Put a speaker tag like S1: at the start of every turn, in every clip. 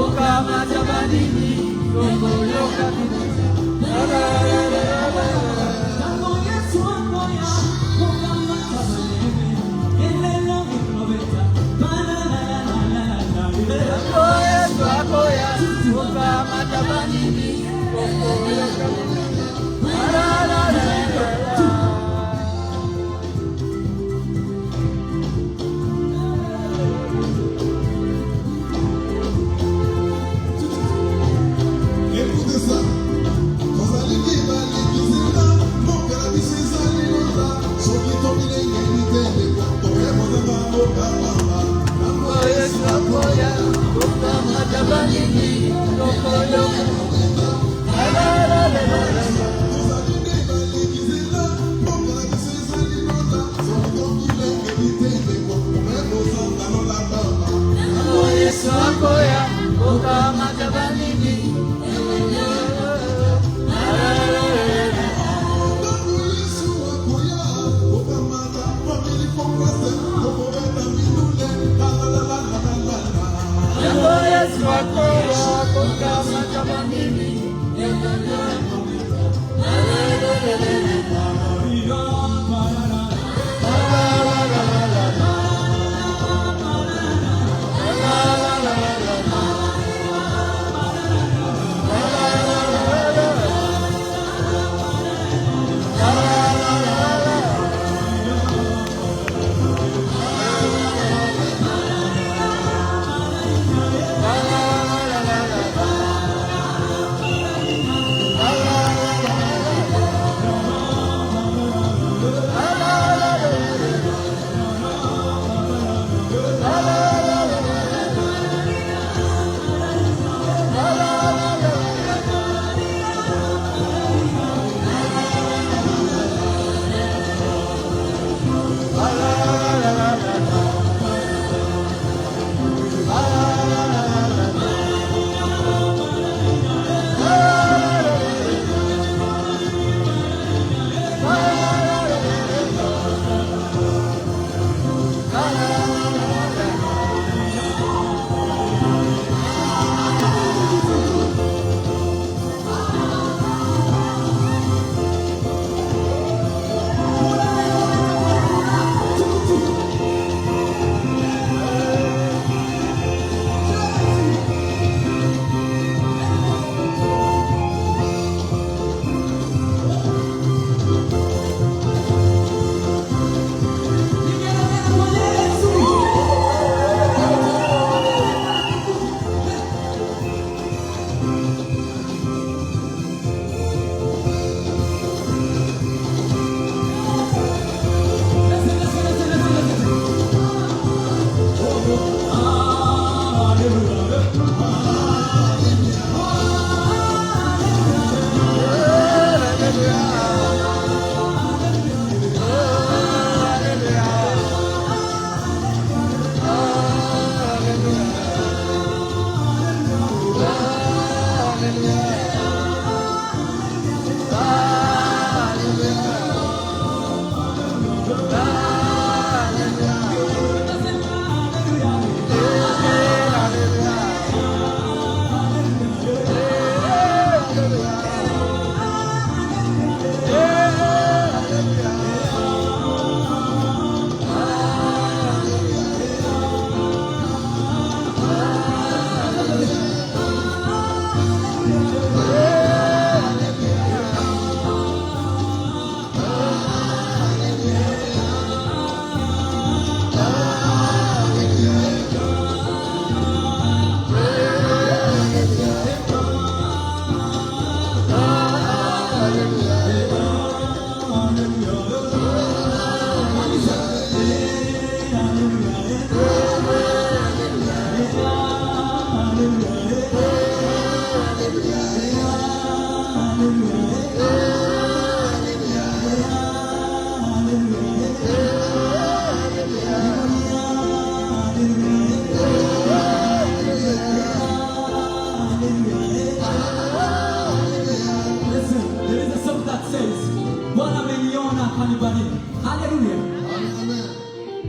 S1: ukama jabanini rokoyoka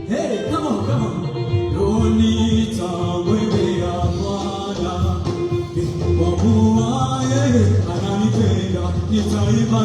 S2: Hey, come on, come on.
S1: ananipenda, nitaimba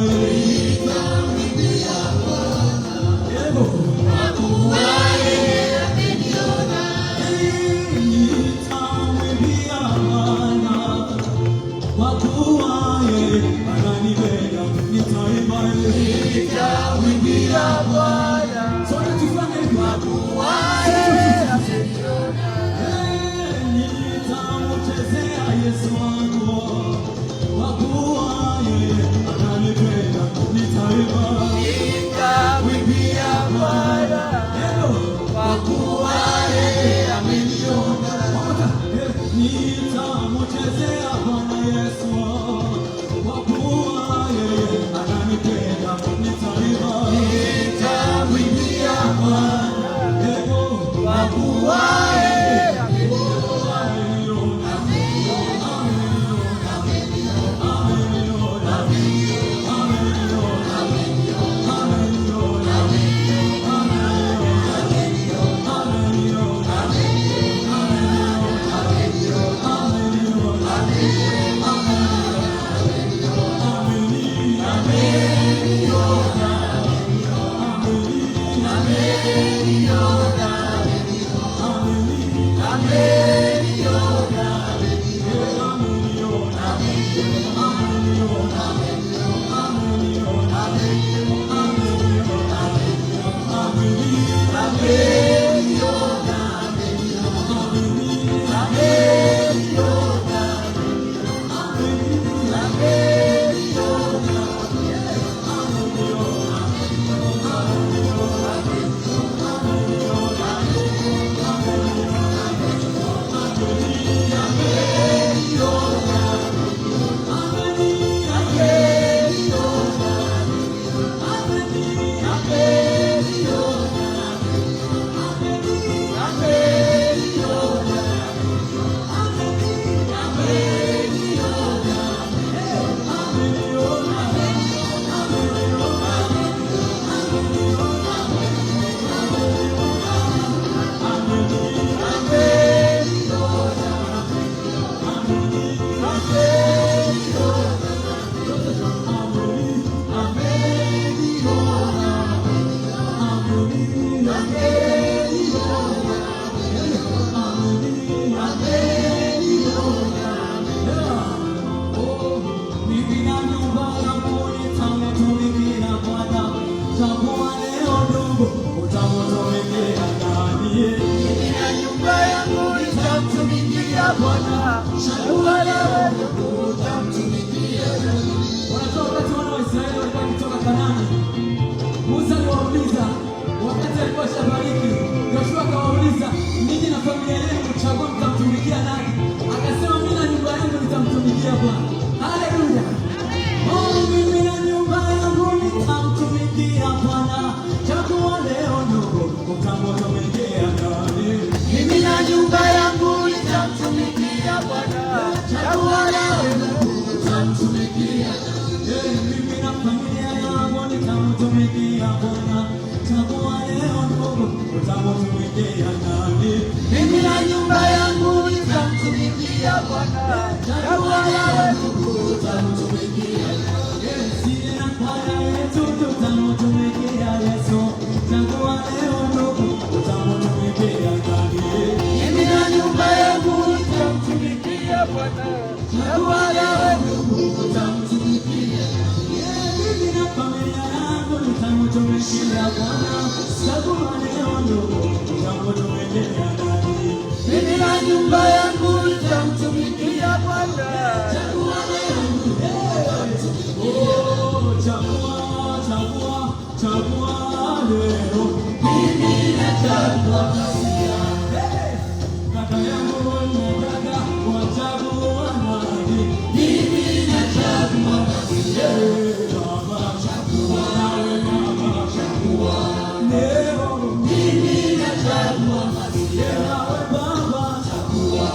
S2: Mimi na nyumba yangu nitamtumikia Bwana. Chagua wewe utamtumikia.
S1: Sisi na kwaya yetu tutamtumikia Yesu. Chagua leo ndugu, utamtumikia nani?
S2: Mimi na nyumba yangu nitamtumikia Bwana. Chagua wewe utamtumikia.
S1: Mimi na familia yangu nitamtumikia Bwana. Chagua leo ndugu, utamtumikia nani?
S2: Mimi na nyumba yangu nitamtumikia Bwana.
S1: Chagua leo ndugu, chagua leo.
S2: Mimi nachagua Masia.
S1: Kaka yangu nataka wachagua nani?
S2: Mimi nachagua Masia.
S1: Baba chagua, nawe Baba chagua leo.
S2: Mimi nachagua Masia.
S1: Nawe Baba chagua.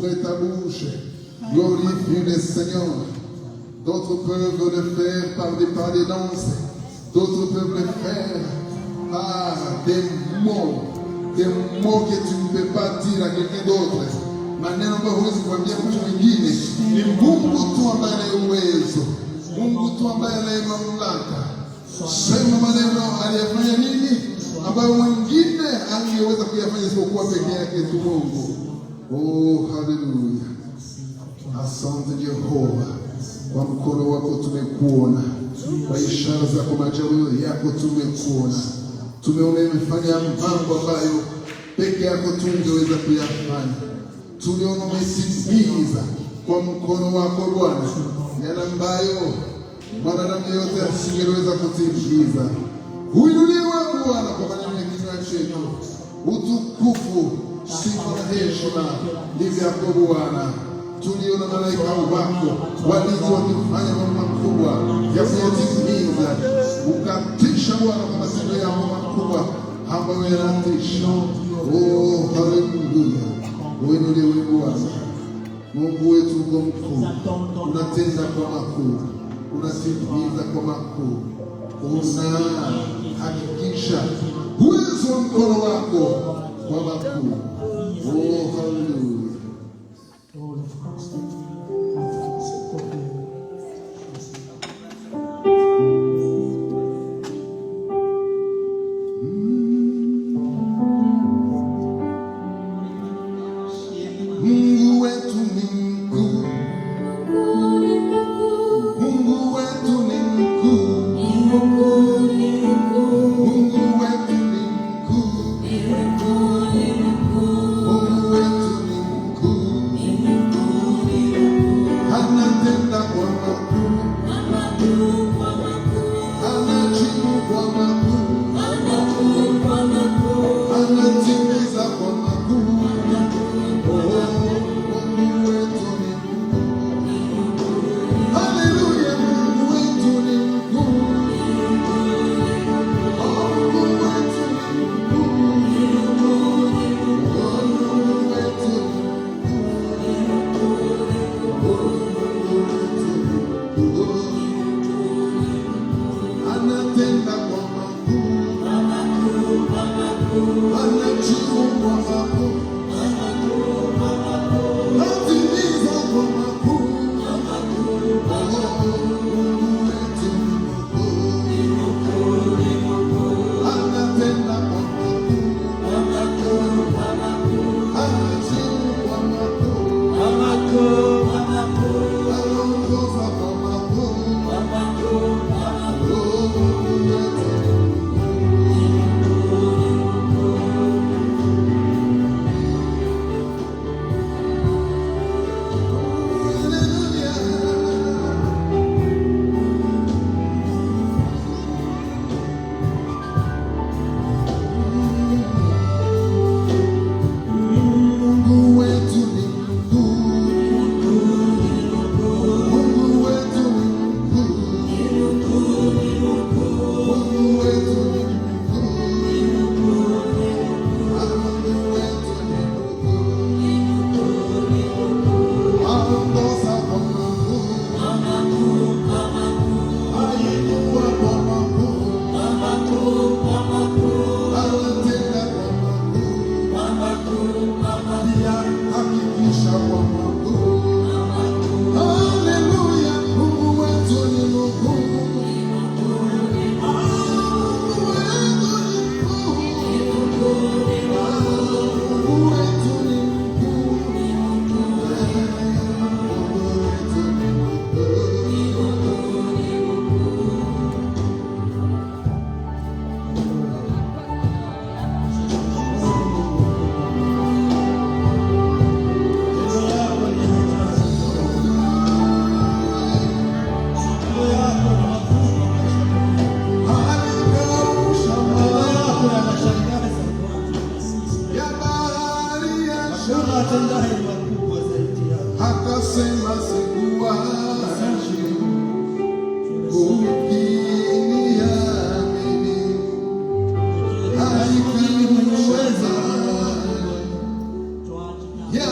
S3: Ouvre ta bouche, glorifie le Seigneur. D'autres peuvent le faire par des danses, d'autres peuvent le faire par des mots que tu ne peux pas dire à quelqu'un d'autre. Maneno ambayo huwezi kuambia mtu mwingine. Ni Mungu tu ambaye ana uwezo, Mungu tu ambaye ana mamlaka. Sema maneno aliyafanya nini ambayo mwingine angeweza kuyafanya isipokuwa peke yake tu Mungu. Oh, haleluya. Asante Jehova, kwa mkono wako tumekuona, kwa ishara zako, maajabu yako tumekuona. Tumeona umefanya mambo ambayo peke yako tu ungeweza kuyafanya. Tuliona umetimiza kwa mkono wako Bwana yale ambayo mwanadamu yote asingeweza kutimiza. Uinuliwe Bwana kwa maneno ya kinywa chetu. Utukufu, sifa na heshima ni vyako Bwana. Tuliona malaika wako walinzi wakifanya mambo makubwa ya kuyatimiza. Ukatisha Bwana kwa matendo yako makubwa ambayo yanatisha. Oh, haleluya. Uinuliwe Bwana. Mungu wetu uko mkuu, unatenda kwa makuu, unatimiza kwa makuu, unahakikisha uwezo wa mkono wako kwa makuu. Oh, haleluya. Mungu wetu ni mkuu. Mungu wetu ni mkuu. Mungu wetu ni mkuu. Mungu wetu ni mkuu. Anatenda kwa makuu. Anajibu kwa makuu. Anatimiza kwa makuu. Akasema sikuachi ukiniamini, haikuweza ya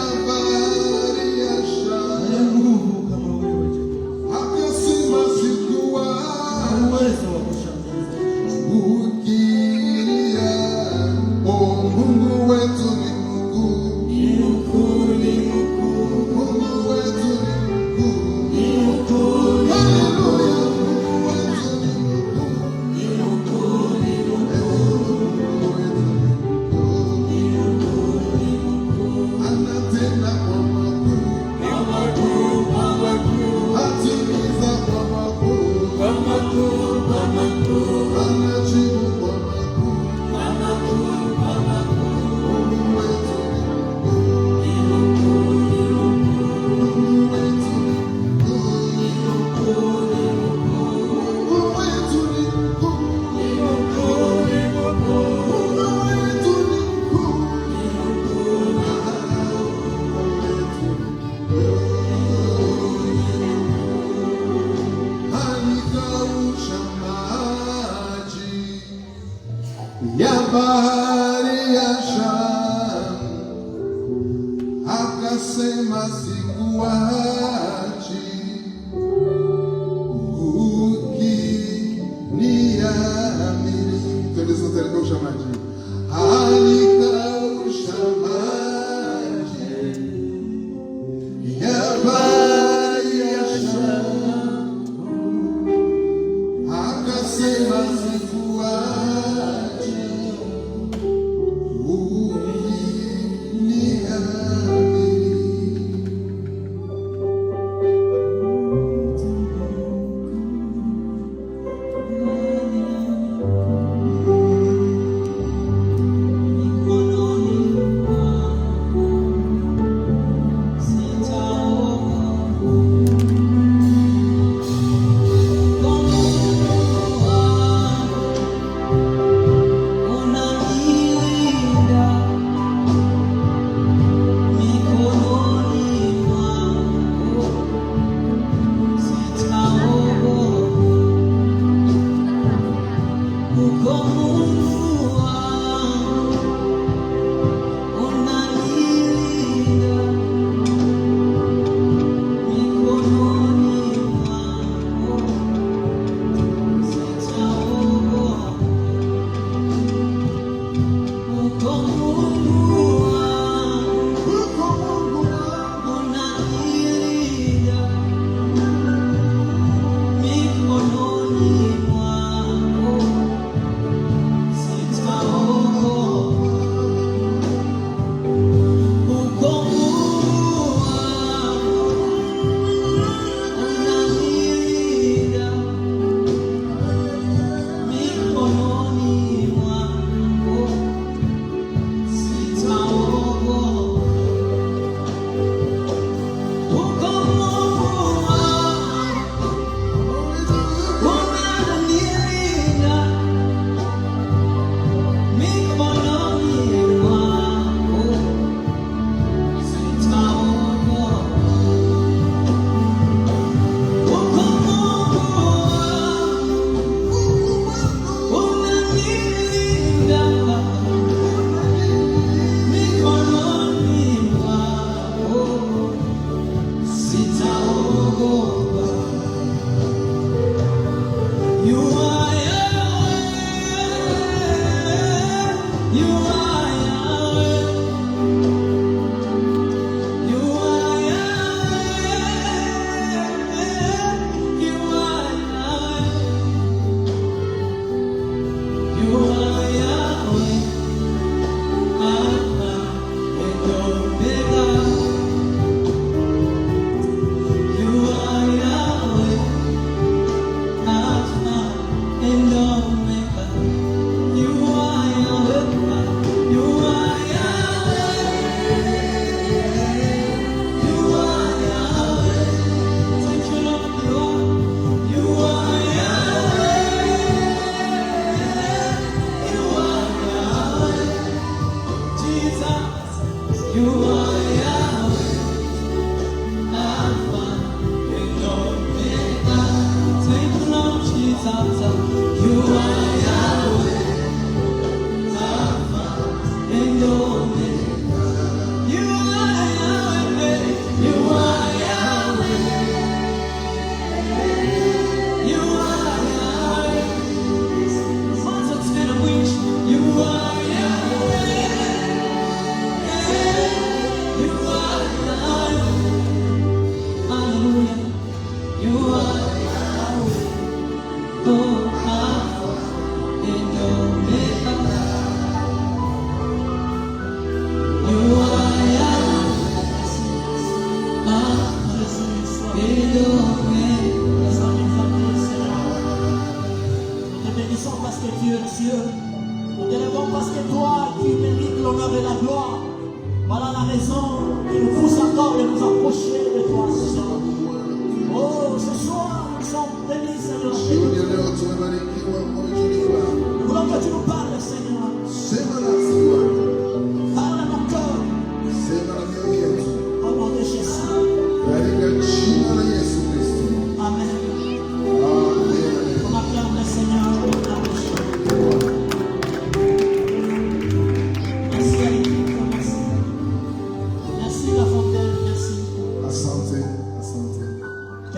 S3: bahari ya Shamu, akasema sikuachi, ukiniamini. Twende sasa, alikausha maji, alikausha maji ya bahari ya Shamu, akasema sikuachi,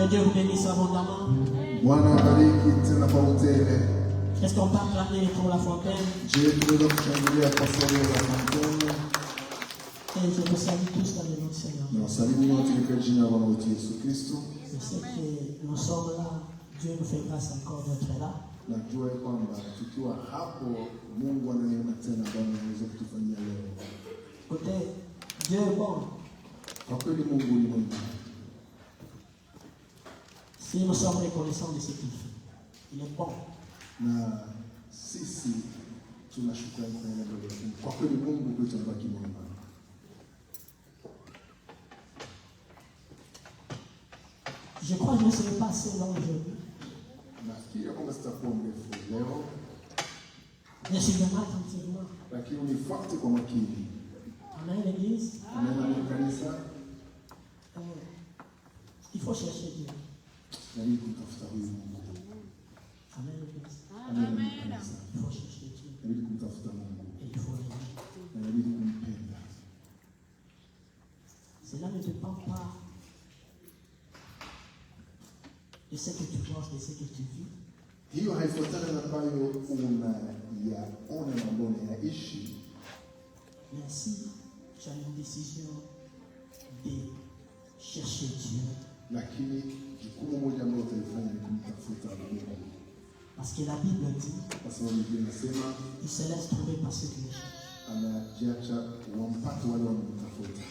S1: Que Dieu vous bénisse abondamment.
S3: Bwana wabariki tena kwa utele.
S1: Est-ce qu'on peut acclamer pour la fontaine?
S3: Je tunaweza kushangilia kwa sababu ya Fontaine.
S1: Et je vous salue tous dans le nom du Seigneur.
S3: Na wasalimu wote katika jina la Bwana wetu Yesu Kristo.
S1: Je sais que nous sommes là. Dieu nous fait grâce encore d'être là.
S3: Najua kwamba tukiwa hapo Mungu anayeona tena Bwana anaweza kutufanyia leo.
S1: Écoutez, Dieu est bon.
S3: Kwa kweli Mungu ni mwema.
S1: Si nous sommes reconnaissants de ce qu'il fait, il est bon.
S3: Na sisi tunashukrani kwa yale aliyofanya. Kwa kweli Mungu kwetu anabaki mwema.
S1: Je crois que je ne serai pas assez long aujourd'hui.
S3: Nafikiri kwamba sitakuwa mrefu leo,
S1: Mais suivez-moi attentivement.
S3: lakini unifuate kwa makini.
S1: Amen, l'église.
S3: Amen, kanisa.
S1: Il faut chercher Dieu.
S3: Nabidi kumtafuta huyu Mungu.
S1: Amen, l'église.
S3: Amen, kanisa.
S1: Il faut chercher Dieu.
S3: Nabidi kumtafuta Mungu.
S1: Et il faut l'aimer.
S3: Na nabidi kumpenda.
S1: Cela ne dépend pas de ce que tu penses, de ce que tu vis.
S3: Hiyo haifuatani na ambayo unayaona na ambayo unayaishi.
S1: Mais si tu as une décision de chercher Dieu,
S3: Lakini jukumu moja ambalo utaifanya ni kumtafuta Mungu.
S1: parce que la Bible dit,
S3: Kwa sababu Biblia inasema
S1: il se laisse trouver par ceux qui le cherchent.
S3: anajiacha wampate wale wanaomtafuta.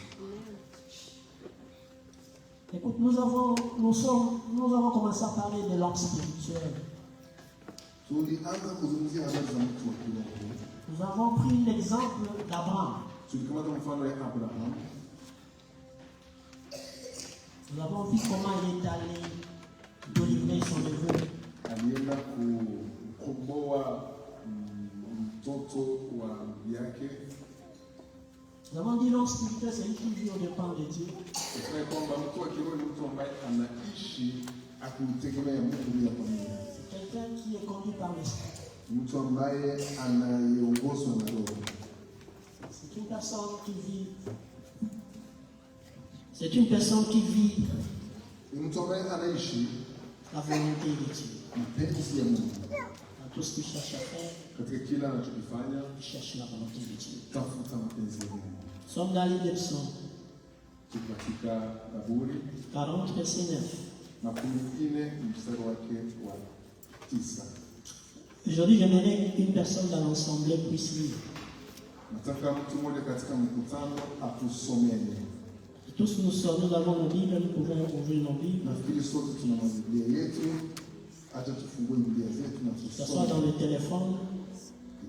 S1: Écoute, nous avons commencé à parler de l'homme spirituel.
S3: Tulianza kuzungumzia habari za mtu wa kiroho.
S1: Nous avons pris l'exemple d'Abraham.
S3: Tulikamata mfano ya Abraham.
S1: Nous avons vu comment il est allé délivrer son neveu.
S3: Alienda kukomboa mtoto wa yake.
S1: Nous avons dit l'homme spirituel, c'est lui qui vit au dépend de Dieu.
S3: Kwa kwamba mtu wa kiroho ni mtu ambaye anaishi akimtegemea Mungu bila pamoja.
S1: C'est quelqu'un qui est conduit par l'esprit.
S3: Mtu ambaye anayeongozwa na Roho.
S1: C'est une personne qui vit. C'est une personne qui vit
S3: Mtu ambaye anaishi
S1: la volonté de Dieu.
S3: mapenzi ya Mungu.
S1: Dans tout ce qu'il cherche à faire,
S3: Katika kila anachokifanya,
S1: il cherche la volonté de Dieu.
S3: tafuta mapenzi ya Mungu.
S1: Nous sommes dans l'île de Psaume
S3: Tuko katika Zaburi
S1: 40, verset 9.
S3: 40 mstari wake wa 9.
S1: Aujourd'hui, j'aimerais qu'une personne dans l'ensemble puisse lire.
S3: Nataka mtu mmoja katika mkutano atusomee.
S1: Tous nous avons nos Bibles, nous pouvons ouvrir nos Bibles.
S3: Nafikiri sote tuna Biblia yetu. Acha tufungue Biblia zetu na
S1: Que ce soit dans
S3: tusome.
S1: le téléphone,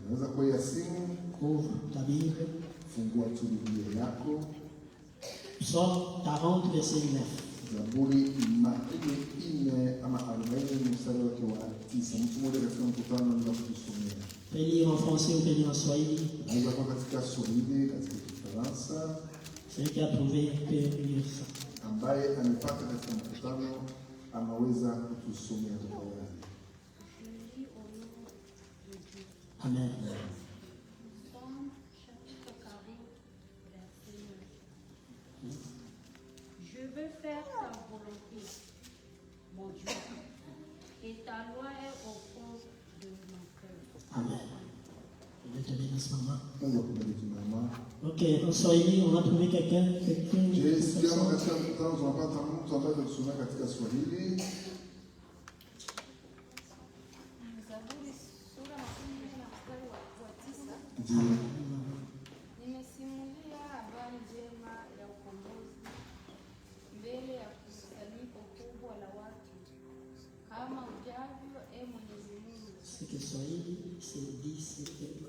S3: Inaweza kuwa ya simu,
S1: ouvre ta Bible.
S3: fungua tu Biblia yako.
S1: Psaume 40, verset 9.
S3: Zaburi 4 ama 40 mstari wake wa 9. Mtu mmoja katika mkutano anaweza kutusomea.
S1: On peut lire en français, on peut lire en swahili.
S3: Anaweza kuwa katika Swahili, katika Kifaransa.
S1: Celui qui a trouvé peut lire ça.
S3: Ambaye amepata katika mkutano anaweza kutusomea tafadhali.
S1: Amen.
S4: Psaume chapitre 40, verset 9. Je veux faire ta volonté, mon Dieu, et ta loi est au fond de mon cœur.
S1: Amen. Je te bénisse, maman.
S3: Mungu akubariki mama.
S1: Ok, en swahili, on a trouvé quelqu'un.
S3: Je sikia kama katika mkutano tunapata mtu ambaye atusomea katika Swahili.
S4: Zaburi sura makumi nne na mstari wa 9.
S3: Ndio.
S4: Nimesimulia habari njema ya ukombozi mbele ya kusanyiko kubwa la watu, kama ujavyo, e Mwenyezi Mungu.
S1: C'est que swahili, c'est 10.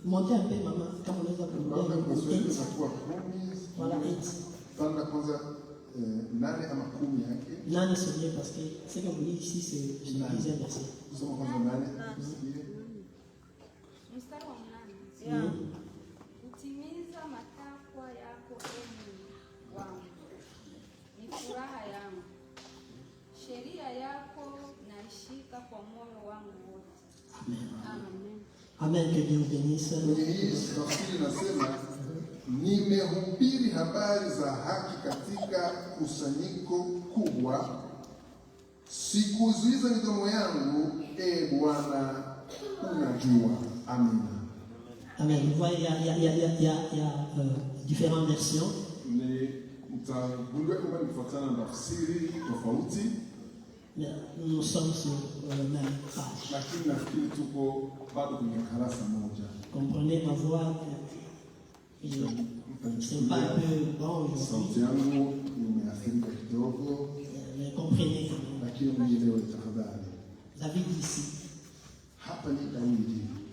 S1: Montez un peu, maman. Comme on les a
S3: Naona kwa Swahili
S1: appelés.
S3: inakuwa 10.
S1: Voilà, 8.
S3: Panda kwanza 8 ama 10 yake.
S1: Nani c'est bien parce que ce que vous dites ici, c'est le deuxième verset.
S3: Kusoma kwanza 8 tusikie.
S4: Mstari wa 8.
S1: Oui.
S4: Kutimiza matakwa yako, e Mungu wangu, ni furaha yangu. Sheria yako naishika kwa moyo wangu wote. Amen.
S1: Amen, que Dieu vous bénisse.
S3: Kwenye hii tafsiri nasema nimehubiri habari za haki katika kusanyiko kubwa Sikuzuiza midomo yangu, Bwana unajua. Amina.
S1: Amen. Vous voyez, il y a différentes versions. Mais nous sommes sur la même page. Comprenez ma voix. C'est pas un peu bon aujourd'hui. Mais comprenez quand même. David dit ici,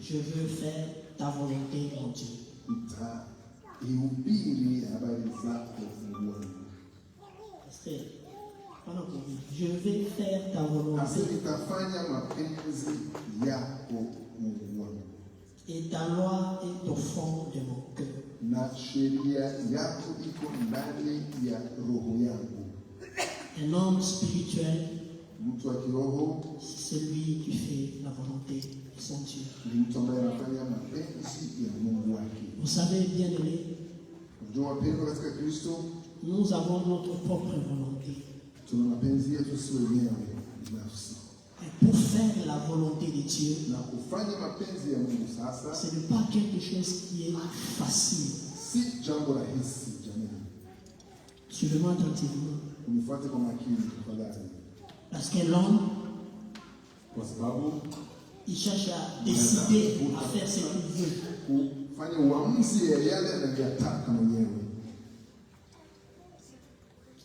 S1: je veux faire ta volonté, mon Dieu. Je vais faire ta volonté. Et ta loi est au fond de mon cœur. Un homme spirituel, c'est celui qui fait la volonté de son Dieu. Vous savez, bien aimé, nous avons notre propre volonté. Et pour faire la volonté de Dieu, ce n'est pas quelque chose qui est facile. Suivez-moi attentivement. Parce que l'homme, il cherche à décider, à faire ce qu'il veut.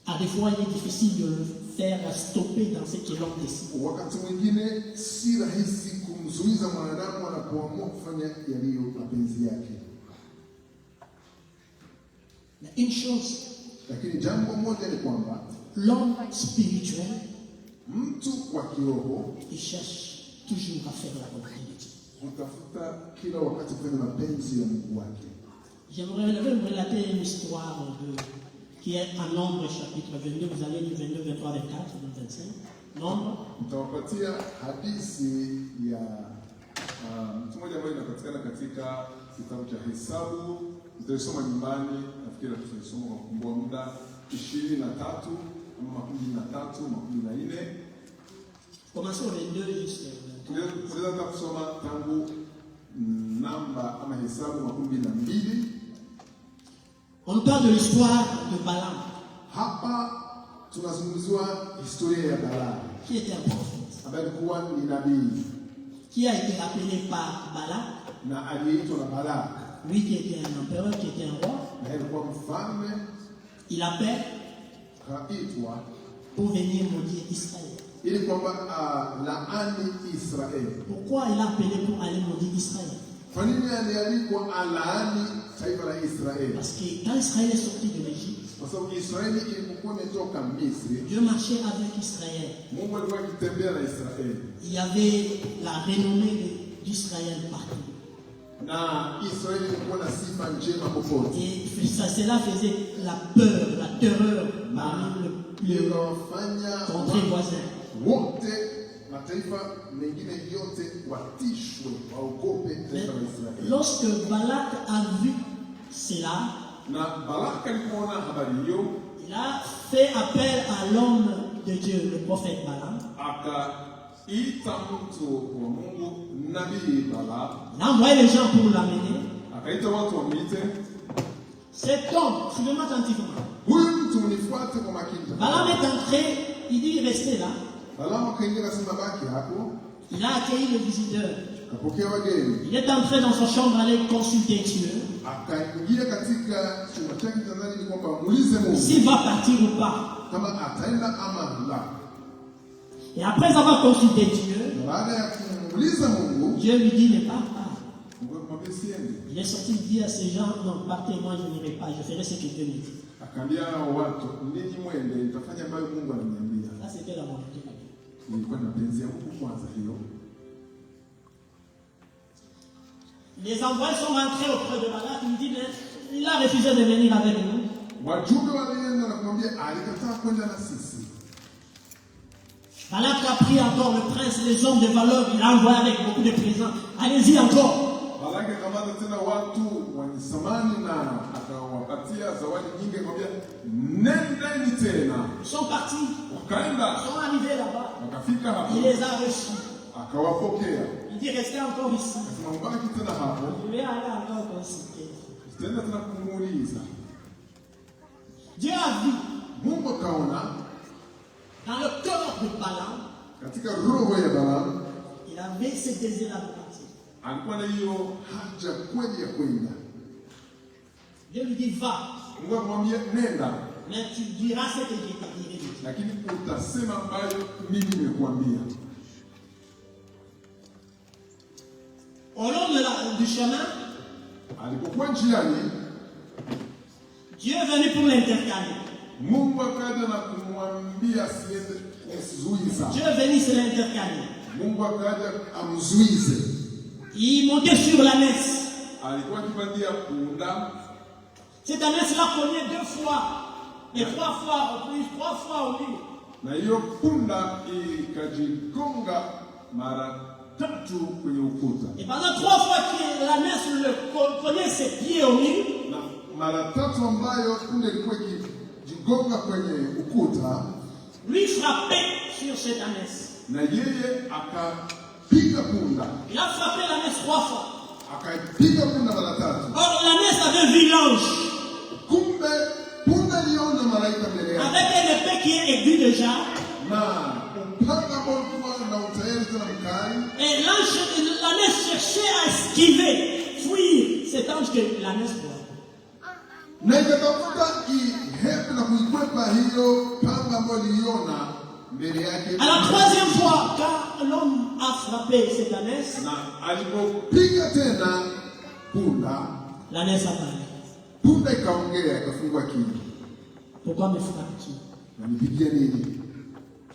S1: À des fois, il est difficile de le faire stopper dans ce que l'homme décide. Mais une chose, l'homme spirituel, il cherche toujours à faire la volonté de Dieu. J'aimerais vous relater une histoire qui est en Nombre chapitre 22. Vous allez lire 22, 23, 24, 25. Nombre.
S3: Nitawapatia hadithi ya mtu mmoja ambaye inapatikana katika kitabu cha Hesabu. Nitaisoma nyumbani, nafikiri tutaisoma kwa kumbua muda 23 ama 13, 14.
S1: Commençons au 22 jusqu'à 23.
S3: Tunaweza kusoma tangu namba ama Hesabu 22.
S1: On parle de l'histoire de Balaam.
S3: Hapa tunazungumzia historia ya Balaam.
S1: Qui était un prophète.
S3: Ambaye alikuwa ni nabii.
S1: Qui a été appelé par Balaam.
S3: Na aliitwa na Balak.
S1: Lui qui était un empereur, qui était un roi.
S3: Na alikuwa mfalme.
S1: Il appelle pour venir maudire Israël.
S3: Ili kwamba laani Israeli.
S1: Pourquoi il a appelé pour aller maudire Israël?
S3: Kwa nini alialikwa alaani taifa la Israeli?
S1: Parce que quand Israël est sorti de l'Égypte,
S3: kwa sababu Israeli ilikuwa imetoka Misri,
S1: Dieu marchait avec Israël.
S3: Mungu alikuwa akitembea na Israeli.
S1: Il y avait la renommée d'Israël partout.
S3: Na Israeli ilikuwa na sifa njema popote.
S1: Et cela faisait la peur, la terreur parmi le contrée voisin.
S3: Wote mataifa mengine yote watishwe waogope taifa la Israeli.
S1: Lorsque Balak a vu cela,
S3: na Balak alipoona habari hiyo,
S1: il a fait appel à l'homme de Dieu, le prophète Balaam.
S3: Akaita mtu wa Mungu nabii Balaam.
S1: Il a envoyé les gens pour l'amener.
S3: Akaita watu wamwite.
S1: Cet homme, suivez-moi attentivement.
S3: Huyu mtu mnifuate kwa makini.
S1: Balaam est entré, il dit restez là.
S3: Balaam akaingia akasema baki hapo.
S1: Il a accueilli le visiteur.
S3: Akapokea wageni.
S1: Il est entré dans sa chambre, aller consulter Dieu.
S3: Akaingia katika chumba chake cha ndani kwamba muulize Mungu.
S1: S'il va partir ou pas.
S3: Kama ataenda ama la.
S1: Et après avoir consulté Dieu,
S3: baada ya kumuuliza Mungu,
S1: Dieu lui dit ne pars pas.
S3: Mungu akamwambia siende.
S1: Il est sorti dire à ces gens non, partez, moi je n'irai pas, je ferai ce que Dieu me dit.
S3: Akaambia watu ninyi mwende, nitafanya ambayo Mungu ananiambia.
S1: Ça c'était la volonté de Dieu.
S3: Ilikuwa na penzi ya Mungu kwanza hiyo.
S1: Les envoyés sont rentrés auprès de Balak, il dit il a refusé de venir avec nous.
S3: Wajumbe walienda na kumwambia alikataa kwenda na sisi.
S1: Balak a pris encore le prince, les hommes de valeur, il a envoyé avec beaucoup de présents. Allez-y encore.
S3: Malaki akamata tena watu wenye samani na akawapatia zawadi nyingi, akamwambia nendeni tena.
S1: Ils sont partis.
S3: Wakaenda.
S1: Ils sont arrivés là-bas.
S3: Wakafika hapo.
S1: Il les a reçus.
S3: Akawapokea.
S1: Il dit restez encore ici.
S3: Akasema mbaki tena hapo.
S1: Je vais aller encore consulter.
S3: Tena tena kumuuliza.
S1: Dieu a vu
S3: Mungu akaona
S1: dans le cœur de Balaam,
S3: katika roho ya Balaam,
S1: il avait ce désir de partir.
S3: alikuwa na hiyo haja kweli ya kwenda.
S1: Dieu lui dit va.
S3: Mungu akamwambia nenda.
S1: Mais tu diras ce que je t'ai dit.
S3: Lakini utasema ambayo mimi nimekuambia.
S1: Au long du chemin,
S3: alipokuwa njiani,
S1: Dieu est venu pour l'intercaler.
S3: Mungu akaja na kumwambia asiende kuzuiza.
S1: Dieu est venu se l'intercaler.
S3: Mungu akaja amzuize.
S1: Il montait sur l'ânesse.
S3: Alikuwa akipandia punda.
S1: Cette ânesse l'a cogné 2 fois. Et 3 fois, plus 3 fois au lit.
S3: Na hiyo punda ikajigonga mara 3 kwenye ukuta.
S1: Et pendant 3 fois que l'ânesse le cognait ses pieds au lit,
S3: na mara 3 ambayo punda ilikuwa ikijigonga kwenye ukuta,
S1: lui frappait sur cette ânesse.
S3: Na yeye akapiga punda.
S1: Il a frappé l'ânesse 3 fois.
S3: Akapiga punda mara 3.
S1: Or l'ânesse avait vu l'ange.
S3: Kumbe punda liona malaika mbele yake.
S1: Avec une épée qui est aiguë déjà.
S3: Na upanga ambao ulikuwa na utayari tena mkali.
S1: Et l'ânesse cherchait à esquiver, fuir cet ange que l'ânesse voit.
S3: Na ikatafuta ihepe na kuikwepa hiyo panga ambayo liona mbele yake.
S1: À la 3e fois, quand l'homme a frappé cette ânesse,
S3: na alipopiga tena punda,
S1: l'ânesse a parlé.
S3: Punda ikaongea, ikafungua kinywa.
S1: Pourquoi me frappes-tu?
S3: Unanipigia nini?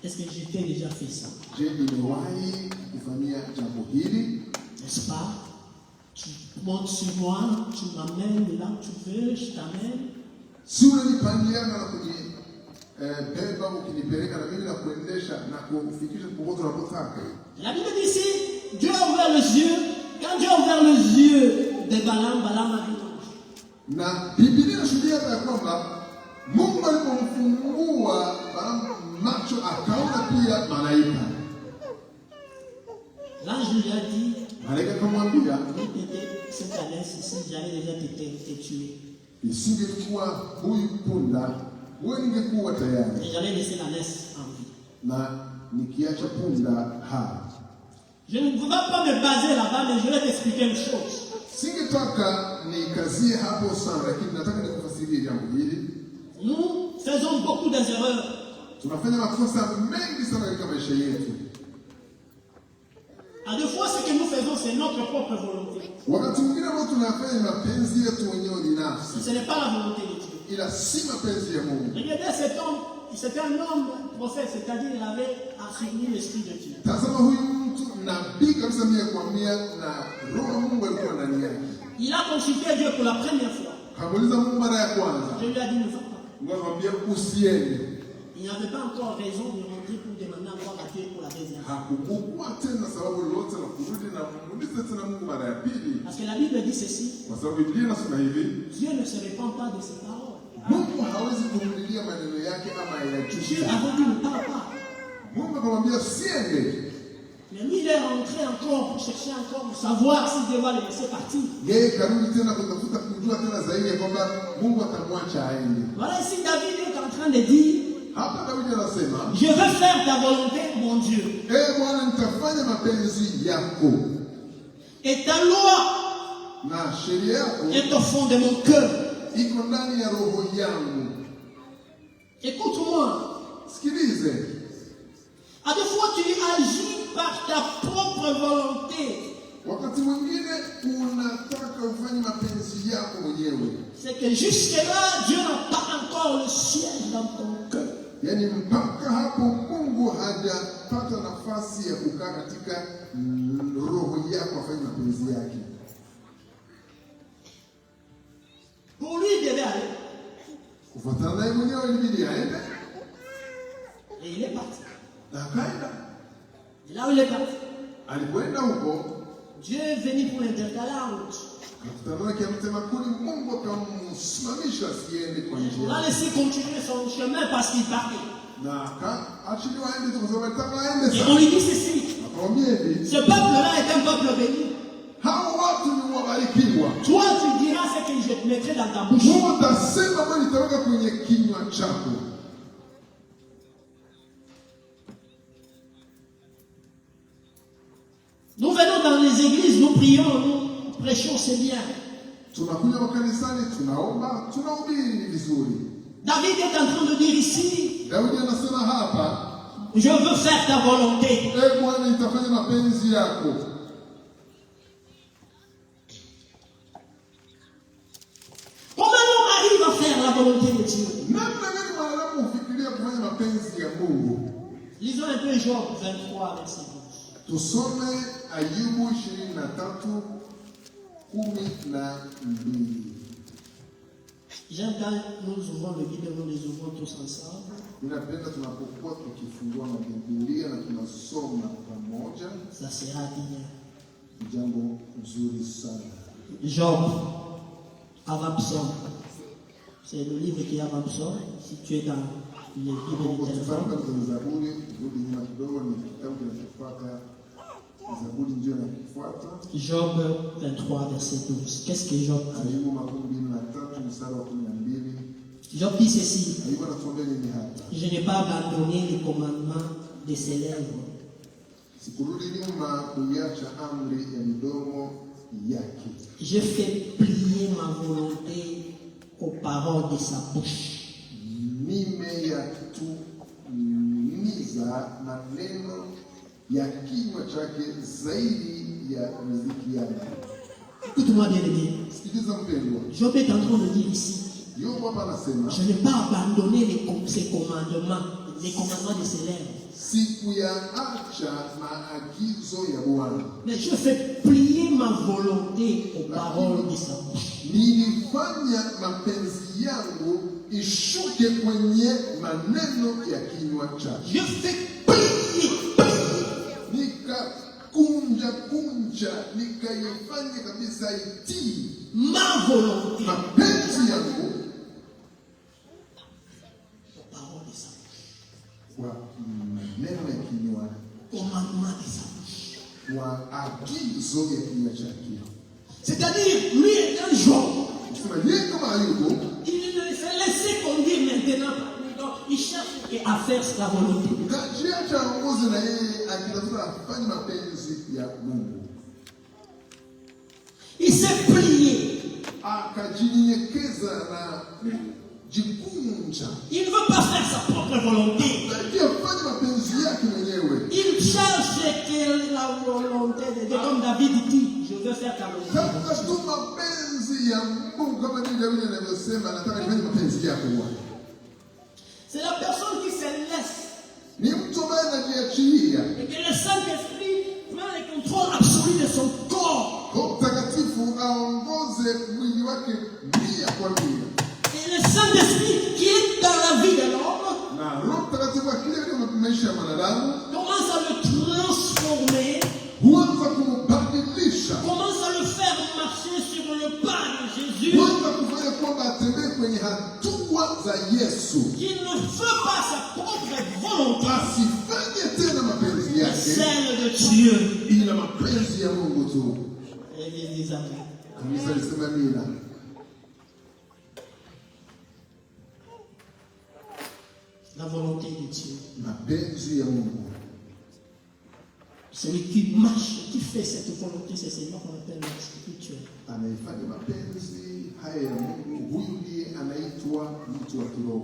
S1: Est-ce que j'ai déjà fait ça?
S3: Je, nimewahi kufanyia jambo hili?
S1: N'est-ce pas? Tu montes sur moi, tu m'amènes là où tu veux, je t'amène.
S3: Si unanipandiana na beba ukinipeleka na mimi na kuendesha na kufikisha popote unapotaka.
S1: La Bible dit ici, Dieu a ouvert les yeux. Quand Dieu a ouvert les yeux de Balaam, Balaam a vu l'ange.
S3: Na Biblia inashuhudia ya kwamba Mungu alipomfungua Balaam macho akaona pia malaika.
S1: L'ange lui a dit,
S3: malaika akamwambia,
S1: cette ânesse ici, j'allais déjà te tuer.
S3: Isingelikuwa huyu punda, wewe ningekuwa tayari.
S1: Et j'allais laisser l'ânesse en vie.
S3: Na nikiacha punda hai.
S1: Je ne vais pas me baser là-bas, mais je vais t'expliquer une chose.
S3: Singetaka nikazie hapo sana, lakini nataka nikufasirie jambo hili.
S1: Nous faisons beaucoup d'erreurs.
S3: Tunafanya makosa mengi sana katika maisha yetu.
S1: À 2 fois, ce que nous faisons, c'est notre propre volonté.
S3: Wakati mwingine ambao tunafanya mapenzi yetu wenyewe binafsi.
S1: Ce n'est pas la volonté de Dieu.
S3: Ila si mapenzi ya Mungu.
S1: Regardez cet homme, c'était un homme prophète, c'est-à-dire il avait assouveni l'esprit de Dieu.
S3: Tazama huyu mtu nabii kabisa mimi kwambia na roho Mungu alikuwa ndani yake.
S1: Il a consulté Dieu pour la première fois.
S3: Kamuuliza Mungu mara ya kwanza.
S1: Dieu lui a dit ne va pas.
S3: Mungu akamwambia usiende.
S1: Il n'y avait pas encore raison de rentrer pour demander encore à Dieu pour la deuxième fois.
S3: Hakukuwa tena sababu lolote la kurudi na kumuuliza tena Mungu mara ya pili.
S1: Parce que la Bible dit ceci.
S3: Kwa sababu Biblia inasema hivi.
S1: Dieu ne se répand pas de ses paroles.
S3: Mungu hawezi kurudilia maneno yake ama ayachukue.
S1: Dieu avait dit ne parle pas.
S3: Mungu akamwambia siende.
S1: Mais lui il est rentré encore pour chercher encore pour savoir s'il devait le laisser partir.
S3: Yeye karudi tena kutafuta kujua tena zaidi kwamba Mungu atamwacha aende.
S1: Voilà ici David est en train de dire.
S3: Hapa Daudi anasema,
S1: je veux faire ta volonté, mon Dieu.
S3: Bwana nitafanya mapenzi yako.
S1: Et ta loi
S3: na sheria yako
S1: est au fond de mon cœur.
S3: Iko ndani ya roho yangu.
S1: Écoute-moi.
S3: Sikilize.
S1: À 2 fois tu agis par ta propre volonté.
S3: Wakati mwingine unataka ufanye mapenzi yako mwenyewe.
S1: C'est que jusque-là, Dieu n'a pas encore le siège dans ton cœur.
S3: Yani mpaka hapo Mungu hajapata nafasi ya kukaa katika roho yako afanye mapenzi yake.
S1: Pour lui, il devait aller.
S3: Kufuatana naye mwenyewe ilibidi aende.
S1: Et il est parti.
S3: Na akaenda.
S1: Et là où il est parti,
S3: alipoenda huko,
S1: Dieu est venu pour l'intercaler en route. On a laissé continuer son chemin parce qu'il partait. Et on lui dit ceci. Ce peuple-là est un peuple béni. Toi, tu diras ce que je te mettrai dans ta bouche. Nous venons dans les églises, nous prions, nous prêchons, c'est bien. David est en train de dire ici, je veux faire ta volonté. Comment on arrive à faire la volonté de Dieu? Lisons un peu Job 23, verset 12.
S3: Tusome Ayubu 23, 12.
S1: J'aime quand nous ouvrons le Bible, nous les ouvrons tous ensemble. Ça sera bien. Job, avant psaume. C'est le livre qui est avant psaume. Si tu es dans les Bibles du téléphone. Job 23, verset 12. Qu'est-ce que Job dit? Job dit ceci. Je n'ai pas abandonné les commandements de ses lèvres. Je fais plier ma volonté aux paroles de sa bouche. Écoute-moi bien, bien. Job est en train de dire ici, je n'ai pas abandonné ses commandements, les commandements de ses lèvres. Mais je fais plier ma volonté aux paroles de sa bouche. Je fais plier. Ma volonté. Parole de sa bouche. Commandement de sa bouche. C'est-à-dire, lui est un Job. Il ne s'est laissé conduire maintenant. Il cherche à faire sa volonté. Il s'est plié. Il ne veut pas faire sa propre volonté. Il cherche que la volonté de Dieu, comme David dit, je veux faire ta volonté. C'est la personne qui se laisse. Et que le Saint-Esprit prend le contrôle absolu de son corps. Et le Saint-Esprit qui est dans la vie de l'homme commence à le transformer, commence à le faire marcher sur le pas de Jésus. Il ne veut pas sa propre volonté, mais celle de Dieu. Et les amis. La volonté de Dieu. Celui qui marche, qui fait cette volonté, c'est celui qu'on appelle le spirituel.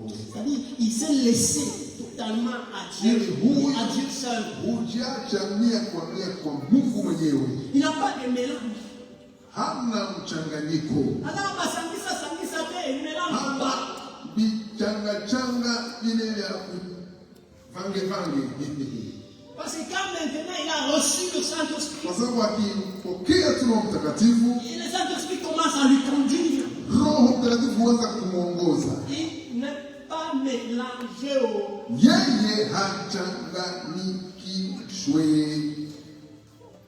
S1: C'est-à-dire, il s'est laissé totalement à Dieu seul. Il n'a pas de mélange. Alors, il mélange pas. Parce que quand maintenant il a reçu le Saint-Esprit, et le Saint-Esprit commence à lui conduire. Il n'est pas mélangé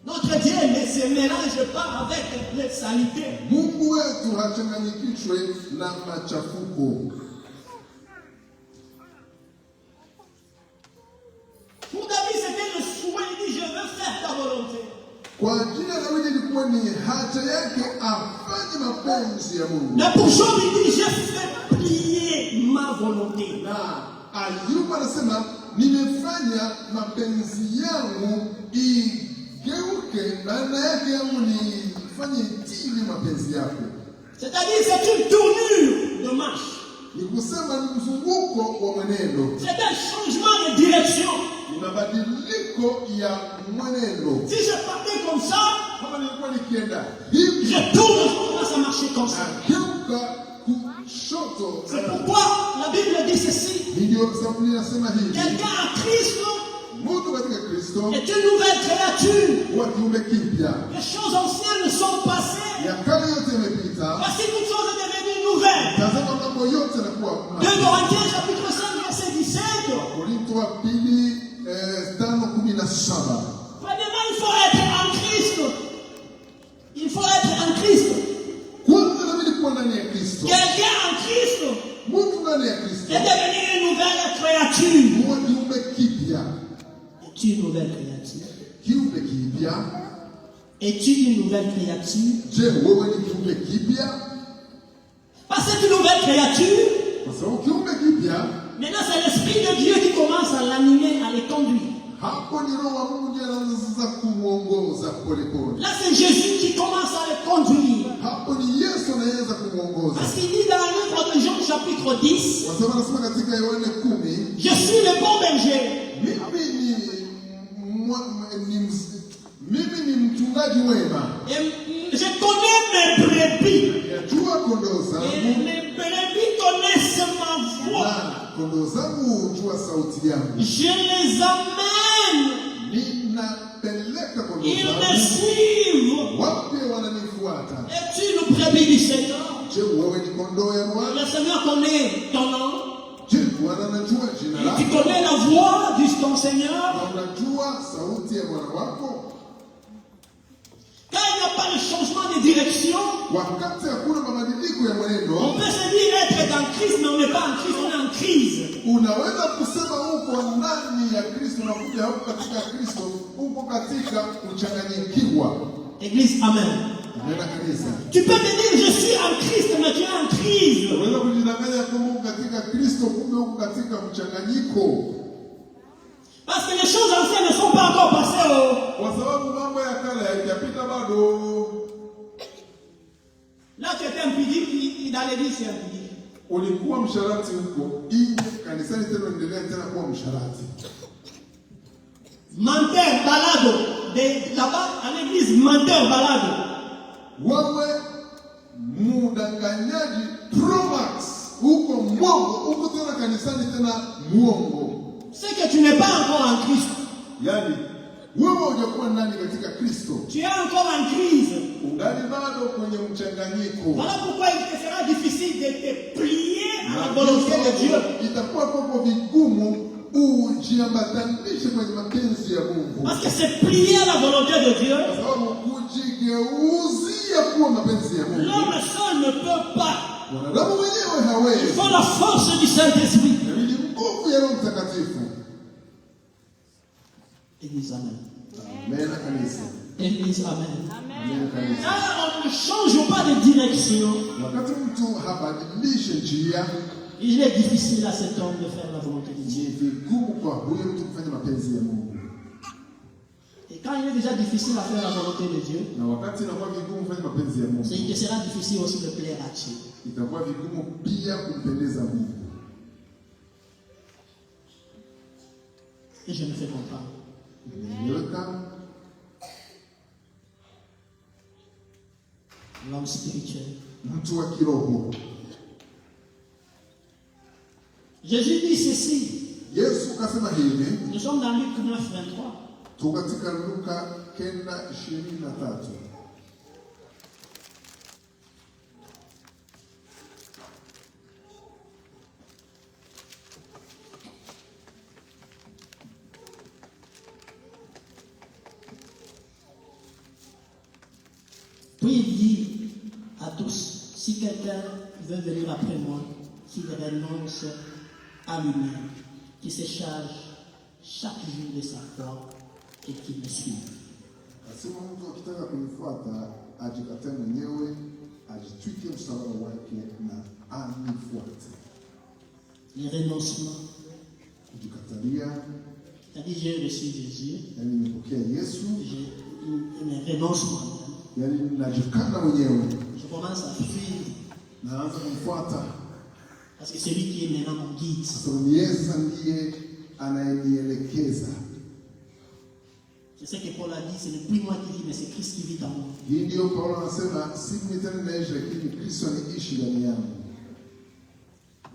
S1: Notre Notre Dieu ne se mélange pas avec les saletés.
S3: Mungu wetu hachanganyikishwe na machafuko.
S1: Pour David, c'était le souhait. Il dit, je veux faire ta volonté.
S3: Kwa ajili ya Daudi ilikuwa ni haja yake afanye mapenzi ya Mungu.
S1: Mais pour Job, il dit, je fais plier ma volonté.
S3: Na Ayubu anasema nimefanya mapenzi yangu igeuke, maana yake yangu nifanye itili mapenzi yako.
S1: C'est-à-dire, c'est une tournure de marche.
S3: Ni kusema ni mzunguko wa mwenendo.
S1: C'est un changement de direction.
S3: Ni mabadiliko ya mwenendo.
S1: Si je partais comme ça,
S3: Kama nilikuwa nikienda hivi,
S1: je tourne, je commence à marcher comme ça.
S3: nageuka kushoto.
S1: C'est pourquoi la Bible dit ceci.
S3: Ndio sababu ninasema hivi.
S1: Quelqu'un en Christ
S3: Mtu katika Kristo
S1: est une nouvelle créature.
S3: wa kiumbe kipya.
S1: Les choses anciennes sont passées.
S3: Ya kale yote yamepita.
S1: Voici toutes choses sont devenues nouvelles.
S3: Tazama mambo yote yanakuwa
S1: 2 Corinthiens chapitre 5 verset 17.
S3: Korinto wa pili 5:17.
S1: Premièrement, il faut être en Christ. Il faut être en Christ.
S3: Kwanza inabidi kuwa ndani ya Kristo.
S1: Quelqu'un en Christ
S3: Mtu ndani ya Kristo
S1: est devenu une nouvelle créature.
S3: huwa kiumbe kipya.
S1: Es-tu une nouvelle créature?
S3: Kiumbe kipya.
S1: Es-tu une nouvelle créature?
S3: Je, wewe ni kiumbe kipya?
S1: Parce que une nouvelle créature,
S3: Kwa sababu kiumbe kipya,
S1: maintenant c'est l'Esprit de Dieu qui commence à l'animer, à les conduire.
S3: hapo ni Roho wa Mungu ndiye anaanza kumuongoza polepole.
S1: Là c'est Jésus qui commence à les conduire.
S3: Hapo ni Yesu anaanza kumuongoza.
S1: Parce qu'il dit dans le livre de Jean chapitre 10,
S3: Kwa sababu anasema katika Yohana 10,
S1: je suis le bon berger.
S3: mimi ni mchungaji mwema.
S1: Et je connais mes brebis.
S3: Najua kondoo
S1: Et
S3: zangu
S1: mes brebis connaissent ma voix.
S3: na kondoo zangu hujua sauti yangu.
S1: Je les amène.
S3: Ninapeleka kondoo
S1: Ils me
S3: zangu,
S1: suivent.
S3: wapi wananifuata.
S1: Es-tu une brebis du Seigneur?
S3: Je, wewe ni kondoo ya Bwana?
S1: Le Seigneur connaît ton nom.
S3: Je, Bwana anajua jina
S1: Et
S3: lako?
S1: tu connais la voix de ton Seigneur.
S3: Na unajua sauti ya Bwana wako?
S1: Quand il n'y a pas de changement de direction,
S3: Wakati hakuna mabadiliko ya
S1: on
S3: mwenendo,
S1: peut se dire être dans Christ, mais on n'est pas en Christ, on est en crise.
S3: unaweza kusema uko ndani ya Kristo na kumbe hauko katika Kristo, uko katika kuchanganyikiwa.
S1: Église, Amen.
S3: Nenda kanisa.
S1: Tu peux te dire, je suis en Christ, mais tu es en crise.
S3: Unaweza kujidanganya kama uko katika Kristo, kumbe uko katika mchanganyiko.
S1: Parce que les choses anciennes ne sont pas encore passées.
S3: Kwa sababu mambo ya kale hayajapita bado.
S1: Là, tu étais impudique, dans l'église, c'est impudique.
S3: Ulikuwa msharati huko, nje kanisani tena endelea tena kuwa msharati.
S1: Menteur, balado. Là-bas, à l'église, menteur, balado.
S3: Wewe mudanganyaji Promax, huko mwongo, huko tena kanisani tena mwongo.
S1: C'est que tu n'es pas encore en Christ.
S3: Yaani wewe hujakuwa ndani katika Kristo.
S1: Tu es encore en crise.
S3: Ungali bado kwenye mchanganyiko.
S1: Voilà pourquoi il te sera difficile de te plier à la volonté de Dieu.
S3: Itakuwa kwako vigumu ujiambatanishe kwenye mapenzi ya Mungu.
S1: Parce que c'est plier à la volonté de Dieu.
S3: Kwa sababu kujigeuzia kuwa mapenzi ya Mungu,
S1: L'homme seul ne peut pas.
S3: mwanadamu mwenyewe
S1: Il
S3: hawezi.
S1: faut la force du Saint-Esprit.
S3: Inabidi nguvu ya Roho Mtakatifu.
S1: Église, Amen.
S3: Amen kanisa.
S1: Église, Amen.
S3: Amen kanisa.
S1: Quand on ne change pas de direction,
S3: Wakati mtu habadilishe njia,
S1: il est difficile à cet homme de faire la volonté de
S3: ni
S1: Dieu.
S3: vigumu kwa huyo mtu kufanya mapenzi ya Mungu.
S1: Et quand il est déjà difficile à faire la volonté de Dieu,
S3: Na wakati inakuwa vigumu kufanya mapenzi ya Mungu,
S1: il te sera difficile aussi de plaire à Dieu.
S3: itakuwa vigumu pia kumpendeza Mungu.
S1: Et je me fais comprendre.
S3: Niweka
S1: L'homme spirituel.
S3: mtu wa kiroho.
S1: Jésus dit ceci.
S3: Yesu kasema hivi,
S1: Nous sommes dans Luc 9, 23.
S3: tu katika Luka 9:23.
S1: Puis il dit à tous, si quelqu'un veut venir après moi, qu'il renonce à lui-même, qu'il se charge chaque jour de sa croix et qu'il me suive.
S3: Asema mtu akitaka kunifuata ajikatae mwenyewe, ajitwike msalaba wake na anifuate.
S1: Le renoncement.
S3: Kujikatalia.
S1: C'est-à-dire j'ai reçu Jésus.
S3: Yani nimepokea Yesu.
S1: Je me renonce moi-même.
S3: Yani najikana mwenyewe.
S1: Je commence à suivre.
S3: Naanza kumfuata.
S1: Parce que c'est lui qui est maintenant mon guide.
S3: Sababu Yesu ndiye anayenielekeza.
S1: C'est ce que Paul a dit, ce n'est plus moi qui vis, mais c'est Christ qui vit en moi.
S3: Hii ndio Paulo anasema, si mimi tena naishi, lakini Kristo anaishi ndani yangu.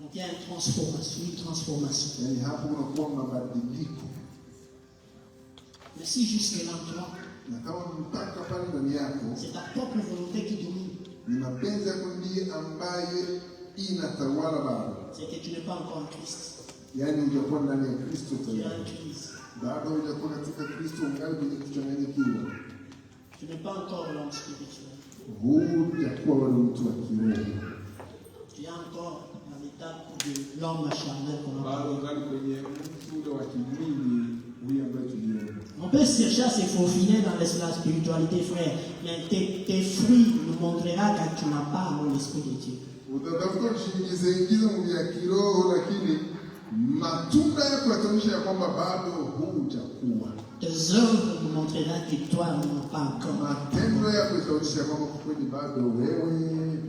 S1: Donc il y a une transformation.
S3: Yani hapo unakuwa mabadiliko.
S1: Mais si jusque là toi,
S3: na kama mpaka pale ndani yako,
S1: c'est ta propre volonté qui domine.
S3: Ni mapenzi yako ndiye ambaye inatawala bado.
S1: C'est que tu n'es pas encore en Christ.
S3: Yani hujakuwa ndani ya Kristo
S1: Tu es
S3: tayari.
S1: en crise.
S3: Bado hujakuwa katika Kristo, ungali kwenye kuchanganyikiwa.
S1: Tu n'es pas encore l'homme spirituel.
S3: Hujakuwa bado mtu wa kiroho.
S1: Tu es encore dans l'état de l'homme charnel qu'on a.
S3: Bado ungali kwenye mtu ule wa kimwili, huyu ambaye tuliona.
S1: On peut chercher à se faufiler dans la spiritualité, frère, mais tes fruits nous montreront que tu n'as pas l'esprit de Dieu.
S3: Utatafuta kujiingiza mwili ya kiroho, lakini matunda yako yataonyesha ya kwamba bado hujakuwa.
S1: Tes œuvres nous montreront que toi n'as pas encore.
S3: Matendo yako yataonyesha ya kwamba kweli bado wewe.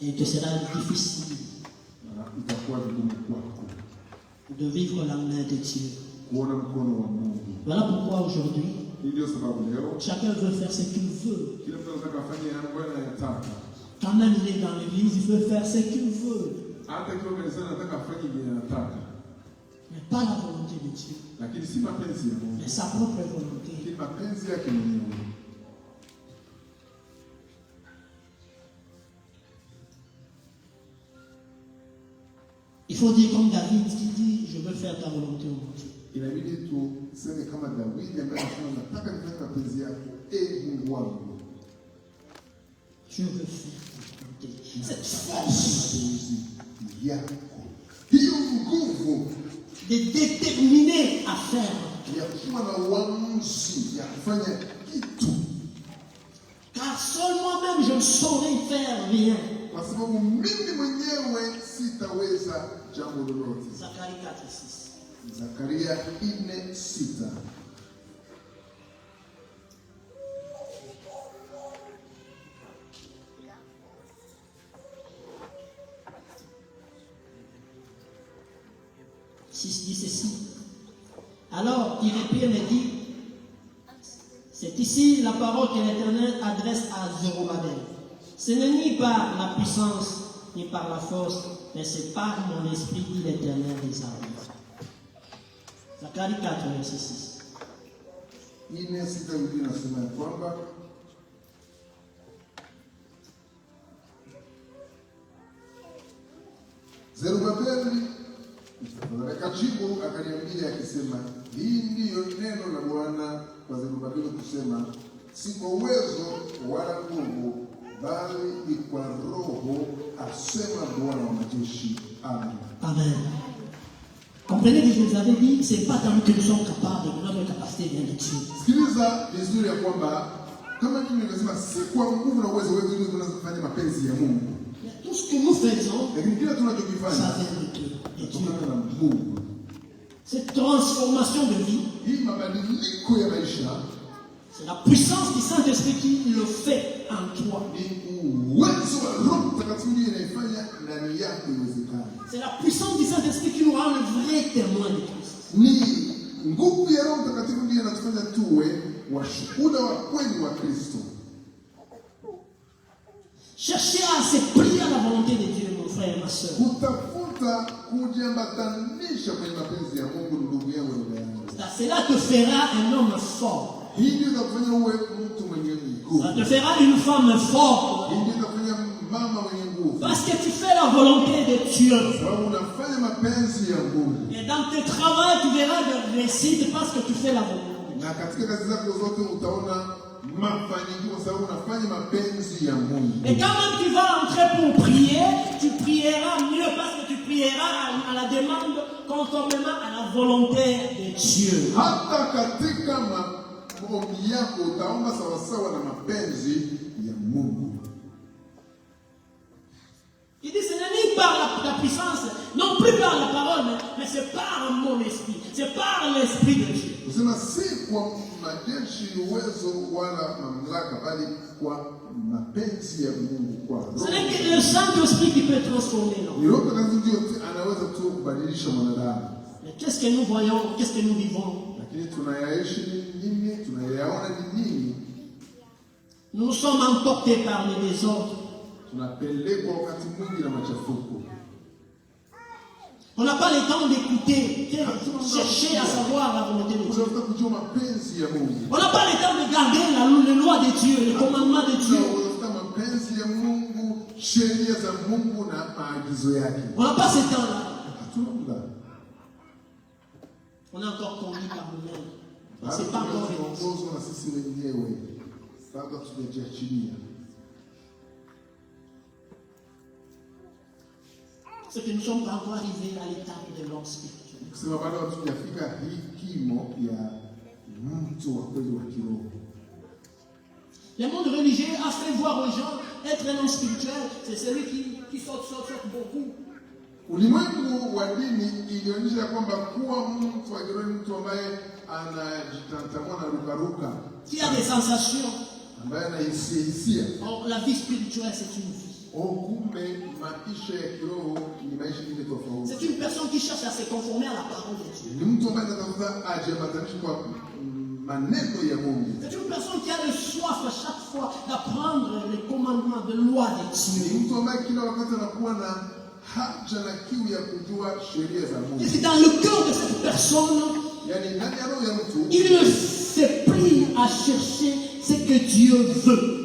S1: Et il te sera difficile
S3: itakuwa vigumu kwako
S1: de vivre la main de Dieu.
S3: kuona mkono wa Mungu.
S1: Voilà pourquoi aujourd'hui,
S3: Ndio sababu leo
S1: chacun veut faire ce qu'il veut.
S3: kila mtu anataka afanye mambo anayotaka.
S1: Quand même il est dans l'église, il veut faire ce qu'il veut.
S3: Hata kiwa kanisani anataka afanye vile anataka.
S1: Mais pas la volonté de Dieu.
S3: Lakini si mapenzi ya Mungu.
S1: Mais sa propre volonté.
S3: Ni mapenzi yake mwenyewe.
S1: Il faut dire comme David qui dit, je veux faire ta volonté, mon Dieu.
S3: Inabidi tuseme kama Daudi ambaye anasema nataka nifanye mapenzi yako, Mungu wangu.
S1: Je veux faire ta volonté. Cette force
S3: hiyo nguvu
S1: de déterminer à faire.
S3: ya kuwa na uamuzi ya kufanya kitu.
S1: Car seul moi-même je ne saurais faire rien.
S3: Kwa sababu mimi mwenyewe sitaweza jambo lolote.
S1: Zacharie 4:6.
S3: Zakaria 4:6.
S1: Dit ceci. Alors il répond et dit, c'est ici la parole que l'Éternel adresse à Zorobabel. Ce n'est ni par la puissance, ni par la force, mais c'est par mon esprit, dit l'Éternel des armées. Zacharie 4, verset 6.
S3: Inasema kwamba Zerubabeli akajibu akaniambia akisema, hii ndiyo neno la Bwana kwa Zerubabeli kusema, si kwa uwezo wala nguvu, bali ni kwa Roho, asema Bwana wa majeshi. Amen.
S1: Amen. Comprenez que je vous avais dit, c'est pas tant que nous sommes capables, notre capacité vient de Dieu.
S3: Sikiliza vizuri ya kwamba kama mimi nimesema si kwa nguvu na uwezo wetu ndio tunafanya mapenzi ya Mungu.
S1: Tout ce que nous faisons,
S3: Lakini kila tunachokifanya
S1: ça vient de Dieu. Et Dieu.
S3: kutokana na Mungu.
S1: Cette transformation de vie,
S3: Hii mabadiliko ya maisha
S1: c'est la puissance du Saint-Esprit qui le fait en toi.
S3: ni uwezo wa Roho Mtakatifu ndiye anayefanya ndani yako iwezekane.
S1: C'est la puissance du Saint-Esprit qui nous rend le vrai témoin de Christ.
S3: Ni nguvu ya Roho Mtakatifu ndiye anatufanya tuwe washuhuda wa kweli wa Kristo.
S1: Cherchez à se plier à la volonté de Dieu, mon frère et ma soeur.
S3: Kutafuta kujiambatanisha kwenye mapenzi ya Mungu, ndugu yangu, ndugu yangu.
S1: Cela te fera un homme fort.
S3: Hii ndio inafanya uwe mtu mwenye nguvu.
S1: Ça te fera une femme forte.
S3: Hii ndio inafanya mama mwenye nguvu.
S1: Parce que tu fais la volonté de Dieu.
S3: Sababu unafanya mapenzi ya Mungu.
S1: Et dans tes travaux, tu verras des réussites parce que tu fais la volonté.
S3: Na katika kazi zako zote utaona
S1: Et quand même tu vas entrer pour prier, tu prieras mieux parce que tu prieras à la demande conformément à la volonté de Dieu. Il dit, ce n'est ni par la puissance, non plus par la parole, mais c'est par mon esprit, c'est par l'esprit de Dieu. Ce n'est que le Saint-Esprit qui peut transformer l'homme. Mais qu'est-ce que nous voyons, qu'est-ce que nous vivons? Nous sommes emportés par le désordre. On n'a pas le temps d'écouter, chercher à savoir la volonté de Dieu. On n'a pas le temps de garder les lois de Dieu, les commandements de Dieu. On n'a pas ce temps-là. On est encore conduit par nous-mêmes. C'est pas encore c'est que nous ne sommes pas encore arrivés à l'étape de l'homme spirituel. Le monde religieux a fait voir aux gens être un homme spirituel, c'est celui qui saute beaucoup.
S3: Ulimwengu wa dini ilionyesha kwamba kuwa mtu akiwa mtu ambaye anajitantamua na rukaruka,
S1: qui a des sensations,
S3: ambaye anahisia.
S1: Or la vie spirituelle c'est une vie. C'est une personne qui cherche à se conformer à la parole de Dieu. C'est une personne qui a le soif à chaque fois d'apprendre les commandements de loi de Dieu. Et c'est dans le cœur de cette personne, il se plie à chercher ce que Dieu veut.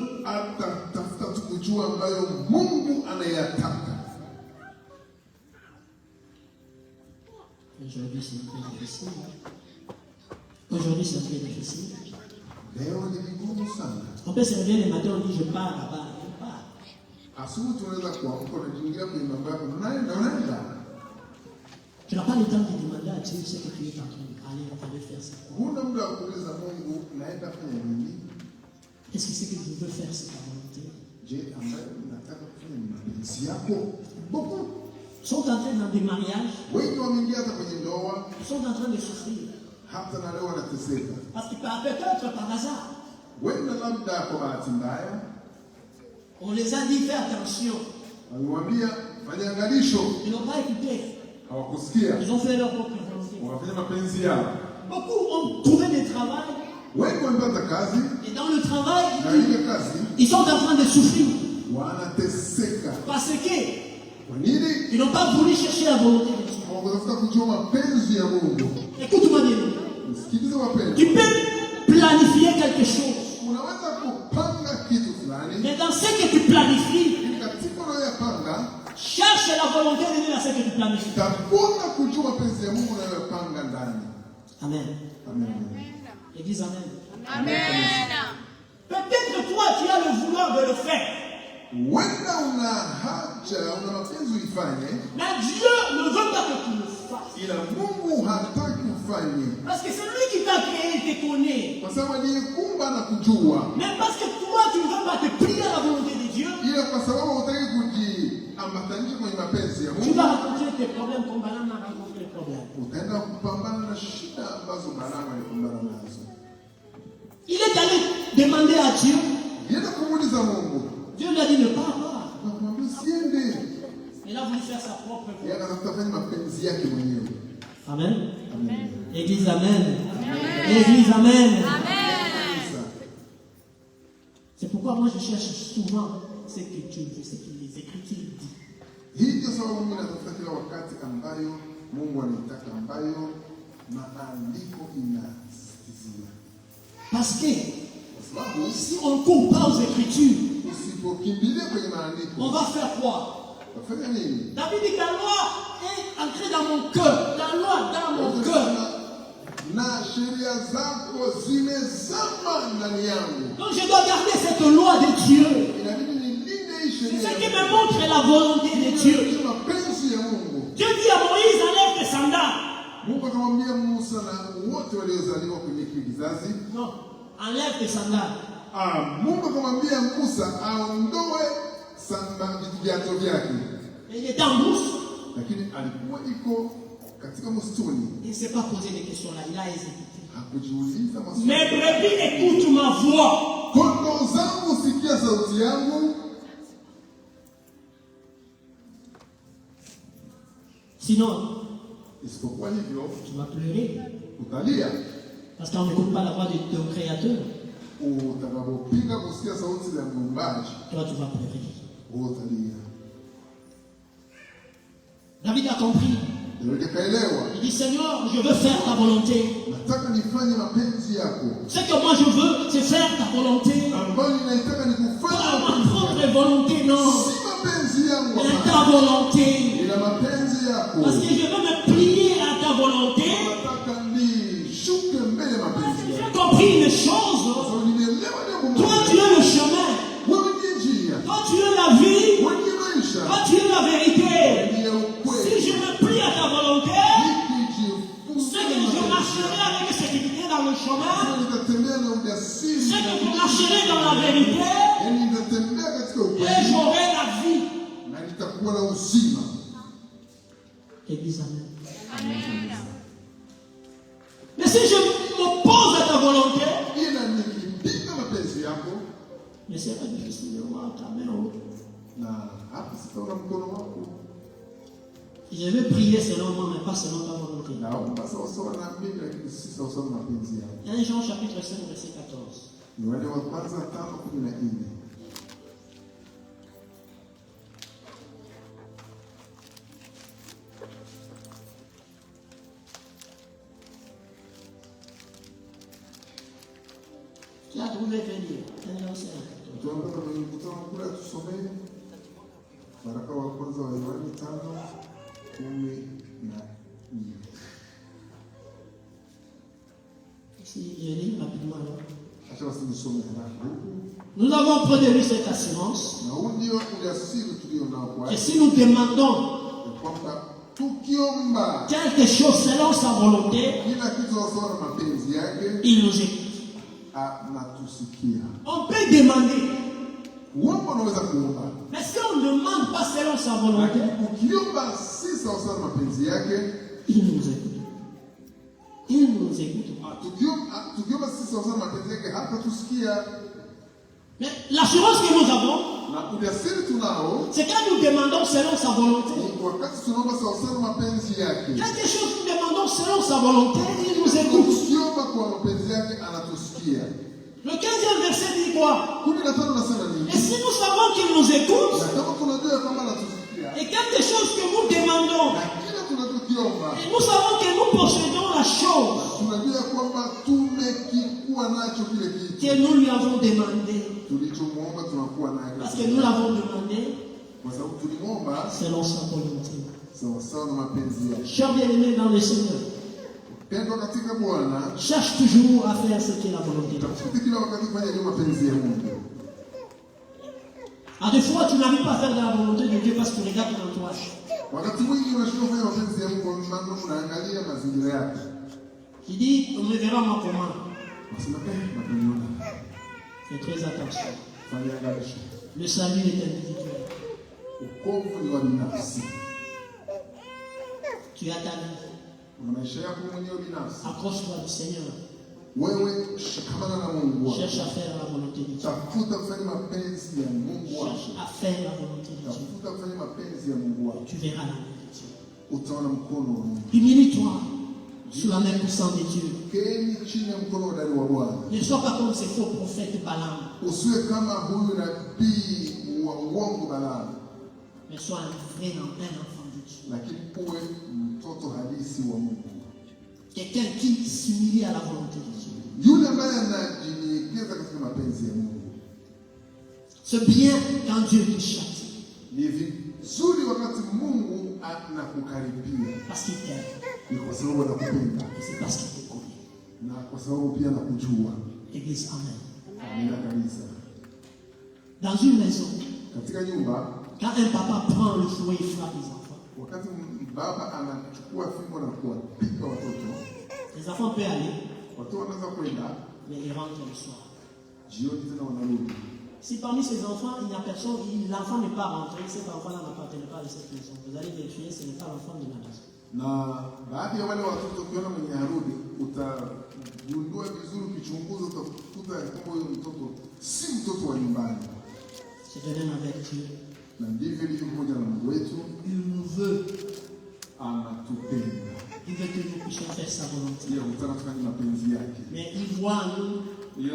S1: Aujourd'hui c'est un peu difficile. Aujourd'hui c'est un peu difficile. On peut se réveiller le matin, on dit je pars là-bas. Tu n'as pas le temps de demander à Dieu ce que tu es en train d'aller faire ça. Qu'est-ce que c'est que je veux faire, c'est ta volonté? Beaucoup sont entrés dans des mariages, sont en train de souffrir. Parce que peut-être par hasard, on les a dit fais attention. Ils n'ont pas écouté. Ils ont fait leur propre volonté. Beaucoup ont trouvé des travail. Et dans le travail, ils sont en train de souffrir. Parce qu'ils n'ont pas voulu chercher la volonté de Dieu. Écoute-moi bien. Tu peux planifier quelque chose. Mais dans ce que tu planifies, cherche la volonté de Dieu dans ce que tu planifies. Amen. Église, amen.
S2: Amen.
S1: Peut-être toi tu as le vouloir de le faire. Mais Dieu ne veut pas que tu le fasses. Parce que c'est lui qui t'a créé, il te connaît. Mais parce que toi tu ne veux pas te plier à la volonté de Dieu, tu vas rencontrer tes problèmes comme Balaam a rencontré les problèmes. Il est allé demander à Dieu. Dieu lui a dit ne pars pas. Il a voulu faire sa propre volonté. Amen. Église, amen. Église, amen. C'est pourquoi moi je cherche souvent ce que Dieu veut, ce que les Écritures disent. Parce que si on ne court pas aux Écritures, on va faire quoi? David dit la loi est entrée dans mon cœur. La loi dans mon cœur.
S3: sheria zako zimezama ndani yangu.
S1: Donc je dois garder cette loi de Dieu.
S3: Inabidi nilinde hii
S1: C'est
S3: sheria.
S1: ce qui me montre la volonté de Dieu.
S3: Mapenzi ya Mungu.
S1: Dieu dit à Moïse, enlève tes sandales.
S3: Mungu akamwambia Musa na wote waliozaliwa kwenye kizazi.
S1: Non, enlève tes sandales.
S3: Mungu akamwambia Musa aondoe viatu vyake.
S1: Il était en brousse.
S3: Lakini alikuwa iko katika msituni.
S1: Il ne s'est pas posé des questions là, il a exécuté.
S3: Hakujiuliza maswali.
S1: Mes brebis écoutent ma voix.
S3: Kondoo zangu sikia sauti yangu.
S1: Sinon,
S3: isipokuwa hivyo
S1: tu vas pleurer.
S3: Utalia.
S1: Parce qu'on n'écoute pas la voix de ton créateur.
S3: Utakapopiga kusikia sauti ya Muumbaji,
S1: toi tu vas pleurer.
S3: Utalia.
S1: David a compris. Il dit, Seigneur, je veux faire ta volonté. Ce que moi je veux, c'est faire ta volonté. Pas ma propre volonté, non. Mais ta volonté. Parce que je veux me plier à ta volonté. J'ai compris une chose. Toi, tu es le chemin. Toi, tu es la vie. Toi, tu es la vérité. Si je me plie à ta volonté, c'est que je marcherai avec sécurité dans le chemin. C'est que je marcherai dans la vérité. Et j'aurai la vie. Église, amen. Mais si je m'oppose à ta volonté, mais c'est pas difficile de voir ta main haute. Je vais prier selon moi, mais pas selon ta volonté. 1 Jean chapitre 5, verset 14. Tu as trouvé venir. 1 Jean 5, 14.
S3: Waraka wa kwanza wa Yohana 5:14.
S1: Si je lis rapidement alors.
S3: Acha basi nisome haraka.
S1: Nous avons pris de lui cette assurance
S3: Na huu ndio ujasiri tulionao kwa
S1: que si nous demandons
S3: kwamba tukiomba
S1: quelque chose selon sa volonté,
S3: kila kitu sawa na mapenzi yake,
S1: il nous écoute.
S3: Anatusikia.
S1: On peut demander.
S3: Uomba unaweza kuomba.
S1: Mais si on ne demande pas selon sa volonté,
S3: ukiomba si sawa na mapenzi yake,
S1: il nous écoute. Il nous écoute.
S3: Tukiomba si sawa na mapenzi yake, hatatusikia.
S1: Mais l'assurance que nous avons,
S3: c'est
S1: quand nous demandons selon sa volonté. Quelque chose que nous demandons selon sa volonté, il nous écoute. Le 15e verset dit quoi? Et si nous savons qu'il nous écoute, et quelque chose que nous demandons, et nous savons que nous possédons la chose que nous lui avons demandé, parce que nous l'avons demandé selon sa volonté. Chers bien-aimés dans le Seigneur, cherche toujours à faire ce qui est la volonté de Dieu. À des fois, tu n'arrives pas à faire de la volonté de Dieu parce que tu regardes ton entourage. Qui dit, on me verra moi comment. Fais très attention. Le salut est individuel. Tu as ta vie. Accroche-toi du Seigneur. Cherche à faire la volonté de Dieu. Cherche à faire la volonté de Dieu. Tu verras la main de Dieu. Humilie-toi sous la main puissante de Dieu. Ne sois pas comme ces faux prophètes Balaam. Mais sois un vrai enfant de Dieu. Quelqu'un qui s'humilie à la volonté de Dieu. C'est bien quand Dieu te châtie. Parce qu'il t'aime. Et c'est parce qu'il te connaît.
S3: Na kwa sababu pia nakujua.
S1: Église, amen.
S3: Amina kabisa.
S1: Dans une maison,
S3: katika nyumba,
S1: quand un papa prend le fouet et frappe les enfants,
S3: wakati baba anachukua fimbo na kuwapiga watoto,
S1: les enfants peuvent aller,
S3: watoto wanaweza kwenda,
S1: mais ils rentrent le soir.
S3: Jioni tena wanarudi.
S1: Si parmi ces enfants, il n'y a personne, l'enfant n'est pas rentré, cet enfant-là n'appartenait pas à cette maison. Vous allez vérifier, ce n'est pas l'enfant de la maison.
S3: Na baadhi ya wale watoto ukiona mwenye harudi, utagundua vizuri, ukichunguza utakuta kwamba huyo mtoto si mtoto wa nyumbani.
S1: C'est de même avec Dieu.
S3: Na ndivyo ilivyo pamoja na Mungu wetu.
S1: Il nous veut.
S3: Anatupenda.
S1: Il veut que nous puissions faire sa volonté.
S3: Yeye hutaka tufanye mapenzi yake.
S1: Mais il voit en nous
S3: qu'il y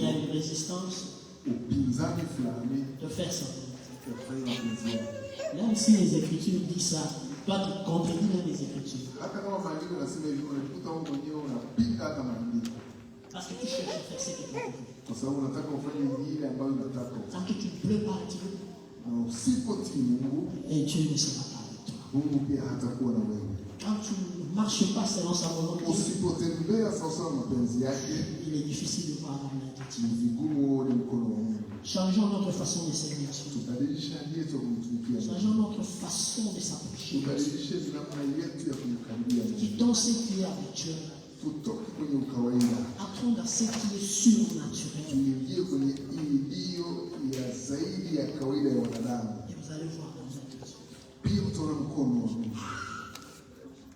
S1: a une résistance de faire sa volonté. Même si les Écritures disent ça, toi tu contredis même les Écritures. Parce que tu cherches à faire ce que tu veux. Tant que tu ne pleues pas à Dieu, et Dieu ne sera pas avec toi. Quand tu ne marches pas selon sa volonté, il est difficile de voir la main de Dieu. Changeons notre façon de servir Dieu. Changeons notre façon de s'approcher. Quittons ce qui est habituel. Entrons dans ce qui est surnaturel. Et vous allez voir dans votre Dieu.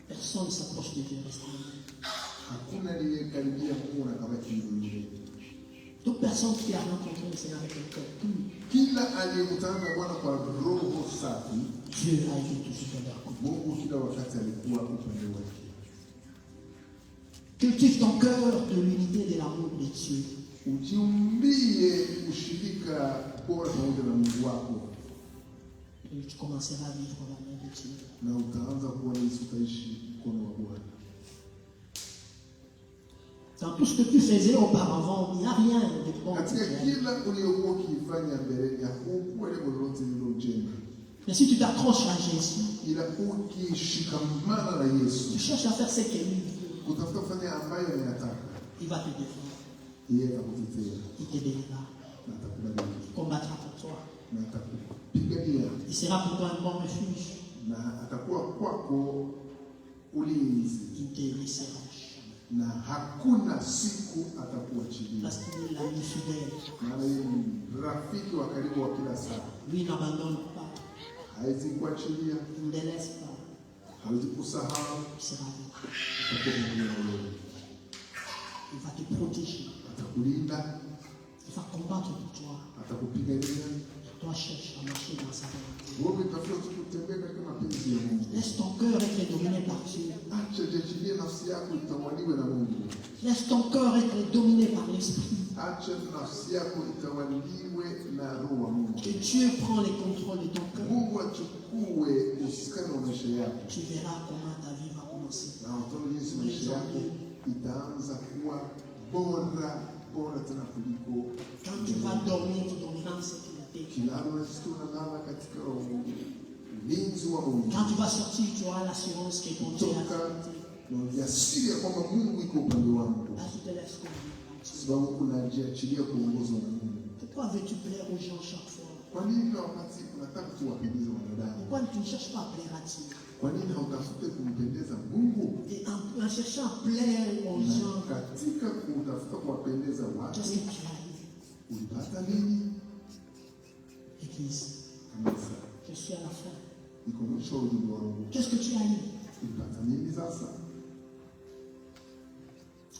S1: Personne ne s'approche de Dieu restant. Toute personne qui a rencontré le Seigneur avec un cœur pur, Dieu a été toujours dans leur côté. Cultive ton cœur de l'unité et de l'amour de Dieu. Et tu commenceras à vivre la main de Dieu. Dans tout ce que tu faisais auparavant, il n'y a rien de bon. Mais si tu t'accroches à Jésus, tu cherches à faire ce qu'il veut, il va te défendre. Il te bénira. Il combattra pour toi. Il sera pour toi un bon refuge. Il te laissera.
S3: Na hakuna siku atakuachilia.
S1: Parce qu'il est l'ami fidèle.
S3: Rafiki wa karibu wa kila saa.
S1: Lui n'abandonne pas.
S3: Hawezi kuachilia.
S1: Il ne délaisse pas.
S3: Hawezi kusahau.
S1: Il sera avec toi. Il va te protéger.
S3: Atakulinda.
S1: Il va combattre pour toi.
S3: Atakupigania.
S1: Toi cherche à marcher dans sa volonté. Laisse ton cœur être dominé par Dieu. Laisse ton cœur être dominé par l'Esprit. Que Dieu prend les contrôles de ton cœur. Tu verras comment ta vie va commencer. Quand tu vas dormir, tu dormiras en sécurité. Quand tu vas sortir, tu auras l'assurance que ton Dieu a sécurité. Là, tu te laisses conduire. Pourquoi veux-tu plaire aux gens chaque fois? Pourquoi tu ne cherches pas à plaire à Dieu? Et en cherchant à plaire aux gens, qu'est-ce que tu as eu? Église, je suis à la fin. Qu'est-ce que tu as eu?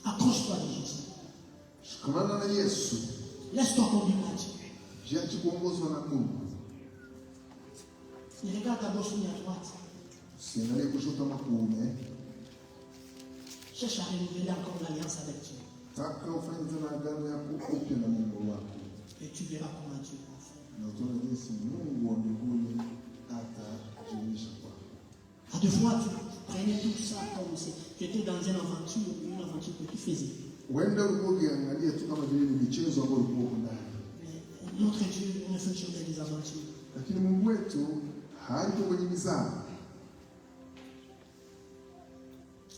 S1: Accroche-toi à Jésus. Laisse-toi conduire par Dieu. Et regarde à gauche et à droite. Cherche à renouveler encore l'alliance avec Dieu. Et tu verras comment Dieu va faire. À deux fois, tu prenais tout ça comme si tu étais dans une aventure que tu faisais. Mais notre Dieu ne fait jamais des aventures.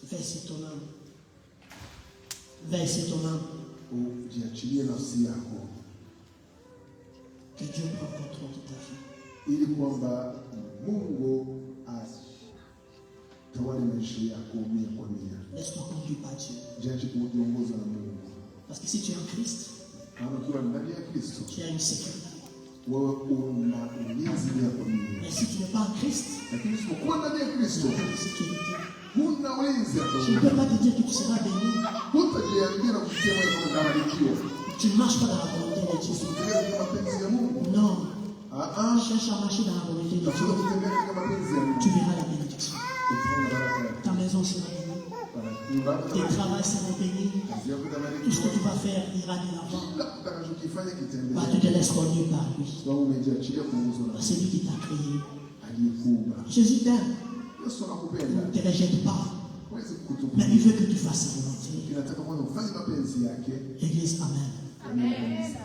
S1: Verset étonnant. verser ton âme.
S3: ujiachilie nafsi yako
S1: Que Dieu prenne contrôle de ta vie.
S3: ili kwamba Mungu atawale maisha yako 100%.
S1: Laisse-toi conduire par Dieu.
S3: Jiache kuongozwa na Mungu.
S1: Parce que si tu es en Christ,
S3: Kama ukiwa ndani ya Kristo,
S1: tu as une sécurité.
S3: wewe una ulinzi yako mwenyewe.
S1: Mais si tu n'es pas en Christ,
S3: Lakini usipokuwa ndani ya Kristo,
S1: tu n'as pas de sécurité.
S3: huna ulinzi yako
S1: Je ne peux pas te dire que tu seras béni.
S3: hutajiambia na kusema kwamba utabarikiwa.
S1: Tu ne marches pas dans la volonté de Dieu.
S3: Usifikirie katika mapenzi ya Mungu.
S1: Non.
S3: Ah,
S1: Cherche à marcher dans la volonté de
S3: tafuta
S1: Dieu.
S3: kutembea katika mapenzi ya Mungu.
S1: Tu verras la bénédiction.
S3: Utaona baraka yake.
S1: Ta maison sera bénie.
S3: Nyumba yako
S1: Tes
S3: itabarikiwa.
S1: travaux seront bénis.
S3: Kazi yako
S1: Tout ce que
S3: itabarikiwa.
S1: tu vas faire ira de l'avant.
S3: Kila utakachokifanya
S1: Bah, tu
S3: kitaendelea.
S1: te laisses conduire par lui.
S3: Sababu umejiachilia kuongozwa na
S1: C'est lui qui t'a créé.
S3: aliyekuumba.
S1: Jésus t'aime.
S3: Yesu
S1: Il
S3: anakupenda.
S1: ne te rejette pas.
S3: Huwezi
S1: Mais il
S3: kutukuza.
S1: veut que tu fasses sa volonté.
S3: Inataka kwanza ufanye mapenzi yake.
S1: Église, Amen.
S3: Amen.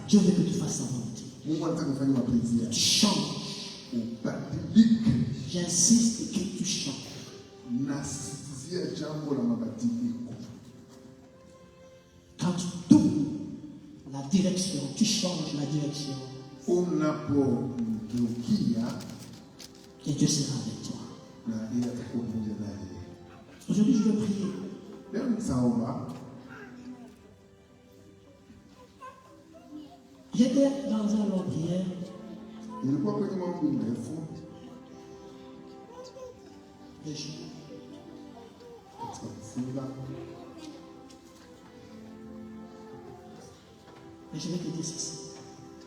S1: Dieu veut que tu fasses sa volonté.
S3: Mungu anataka ufanye mapenzi
S1: Tu
S3: yake.
S1: changes.
S3: Ubadilike.
S1: J'insiste que tu changes.
S3: Nasisitizia jambo la mabadiliko.
S1: Quand tu tournes la direction, tu changes la direction.
S3: Unapomgeukia
S1: Et Dieu sera avec toi.
S3: na yeye atakuwa pamoja naye.
S1: Aujourd'hui, je veux prier.
S3: Leo nitaomba.
S1: J'étais dans un long prière.
S3: Nilikuwa kwenye maombi mrefu
S1: de jour.
S3: katika kufunga,
S1: Mais je vais te dire ceci.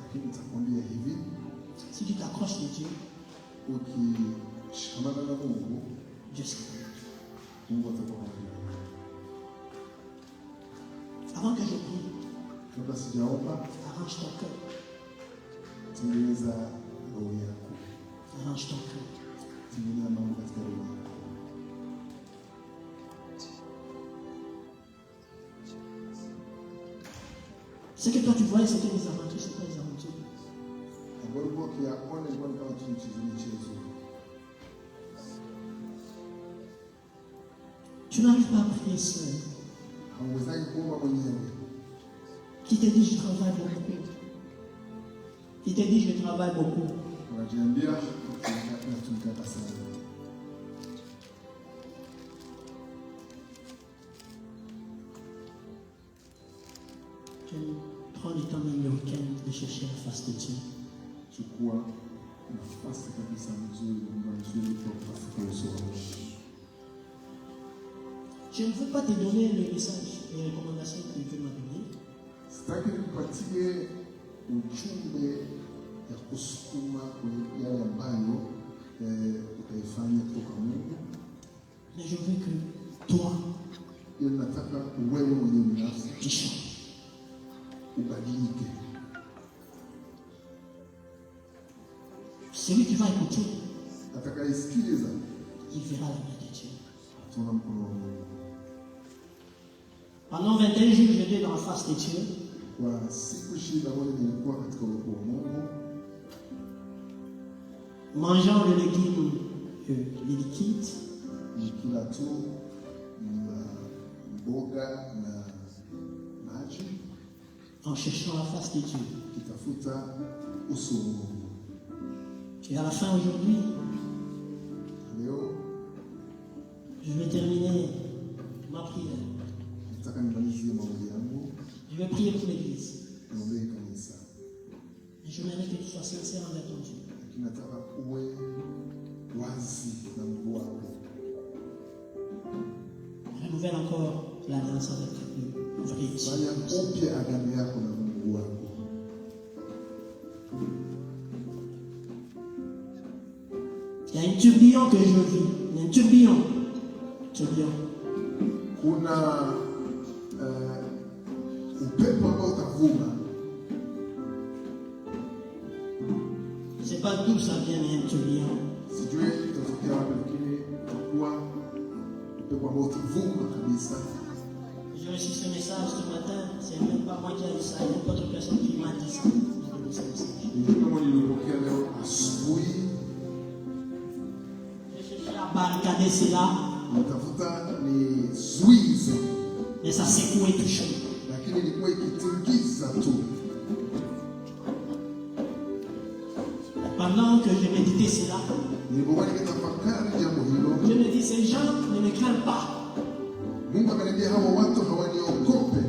S3: lakini nitakwambia hivi,
S1: Si tu t'accroches de Dieu,
S3: ukishikamana na Mungu,
S1: Dieu sera avec toi.
S3: Mungu atakuwa pamoja nawe.
S1: Avant que je prie,
S3: Kabla sijaomba,
S1: arrange ton cœur.
S3: tengeneza roho yako,
S1: Arrange ton cœur.
S3: tengeneza mambo katika roho yako.
S1: Ce que toi tu voyais, c'était des aventures, c'est pas des aventures.
S3: Ambayo ulikuwa ukiyaona ilikuwa ni kama tu michezo.
S1: Tu n'arrives pas à prier seul.
S3: Hauwezaki kuomba mwenyewe.
S1: Qui te dit je travaille beaucoup. Qui te dit je travaille beaucoup.
S3: Unajiambia natumika sana.
S1: Tu prends du temps même le week-end de chercher la face de Dieu.
S3: Chukua nafasi kabisa nzuri, muda mzuri kwa kutafuta uso wa Mungu.
S1: Je ne veux pas te donner le message et les recommandations que Dieu m'a donné.
S3: Sitaki nikupatie ujumbe ya kusukuma kwenye yale ambayo utaifanya kutoka Mungu.
S1: Mais je veux que toi,
S3: Ili nataka wewe mwenyewe binafsi
S1: tu changes.
S3: ubadilike.
S1: Celui qui va écouter,
S3: Atakayesikiliza
S1: il verra la main de Dieu.
S3: ataona mkono wa Mungu.
S1: Pendant 21 jours, j'étais dans la face de Dieu.
S3: Kwa siku 21 nilikuwa katika uwepo wa Mungu,
S1: Mangeant le légume, les liquides,
S3: nikila tu mboga na maji,
S1: en cherchant la face de Dieu.
S3: kitafuta uso wa Mungu.
S1: Et à la fin aujourd'hui,
S3: Leo
S1: je vais terminer ma prière.
S3: nataka nimalizie maombi yangu,
S1: Je vais prier pour l'Église.
S3: niombee kanisa,
S1: Et je m'aimerais que tu sois sincère envers ton Dieu.
S3: lakini nataka uwe wazi na Mungu wako.
S1: Renouvelle encore l'alliance avec le vrai Dieu.
S3: Fanya upya agano yako na Mungu wako.
S1: Il y a un tourbillon que je vis. Il y a un tourbillon. Tourbillon.
S3: Kuna upepo ambao utavuma,
S1: Je ne sais pas d'où ça vient, mais il y a un tourbillon.
S3: sijui utatokea wapi, lakini utakuwa upepo ambao utavuma kabisa.
S1: J'ai reçu ce message ce matin. C'est même pas moi qui ai eu ça. Il y a une autre personne qui m'a dit ça. Il m'a donné ce message.
S3: Ni kama nilipokea leo asubuhi,
S1: Je cherchais à barricader cela.
S3: natafuta nizuize
S1: Mais ça secouait tout chaud.
S3: lakini ilikuwa ikitingiza tu.
S1: Pendant que je méditais cela,
S3: Nilipokuwa nikitafakari jambo hilo,
S1: je me dis, ces gens ne me craignent pas.
S3: Mungu akaniambia hawa watu hawaniogope.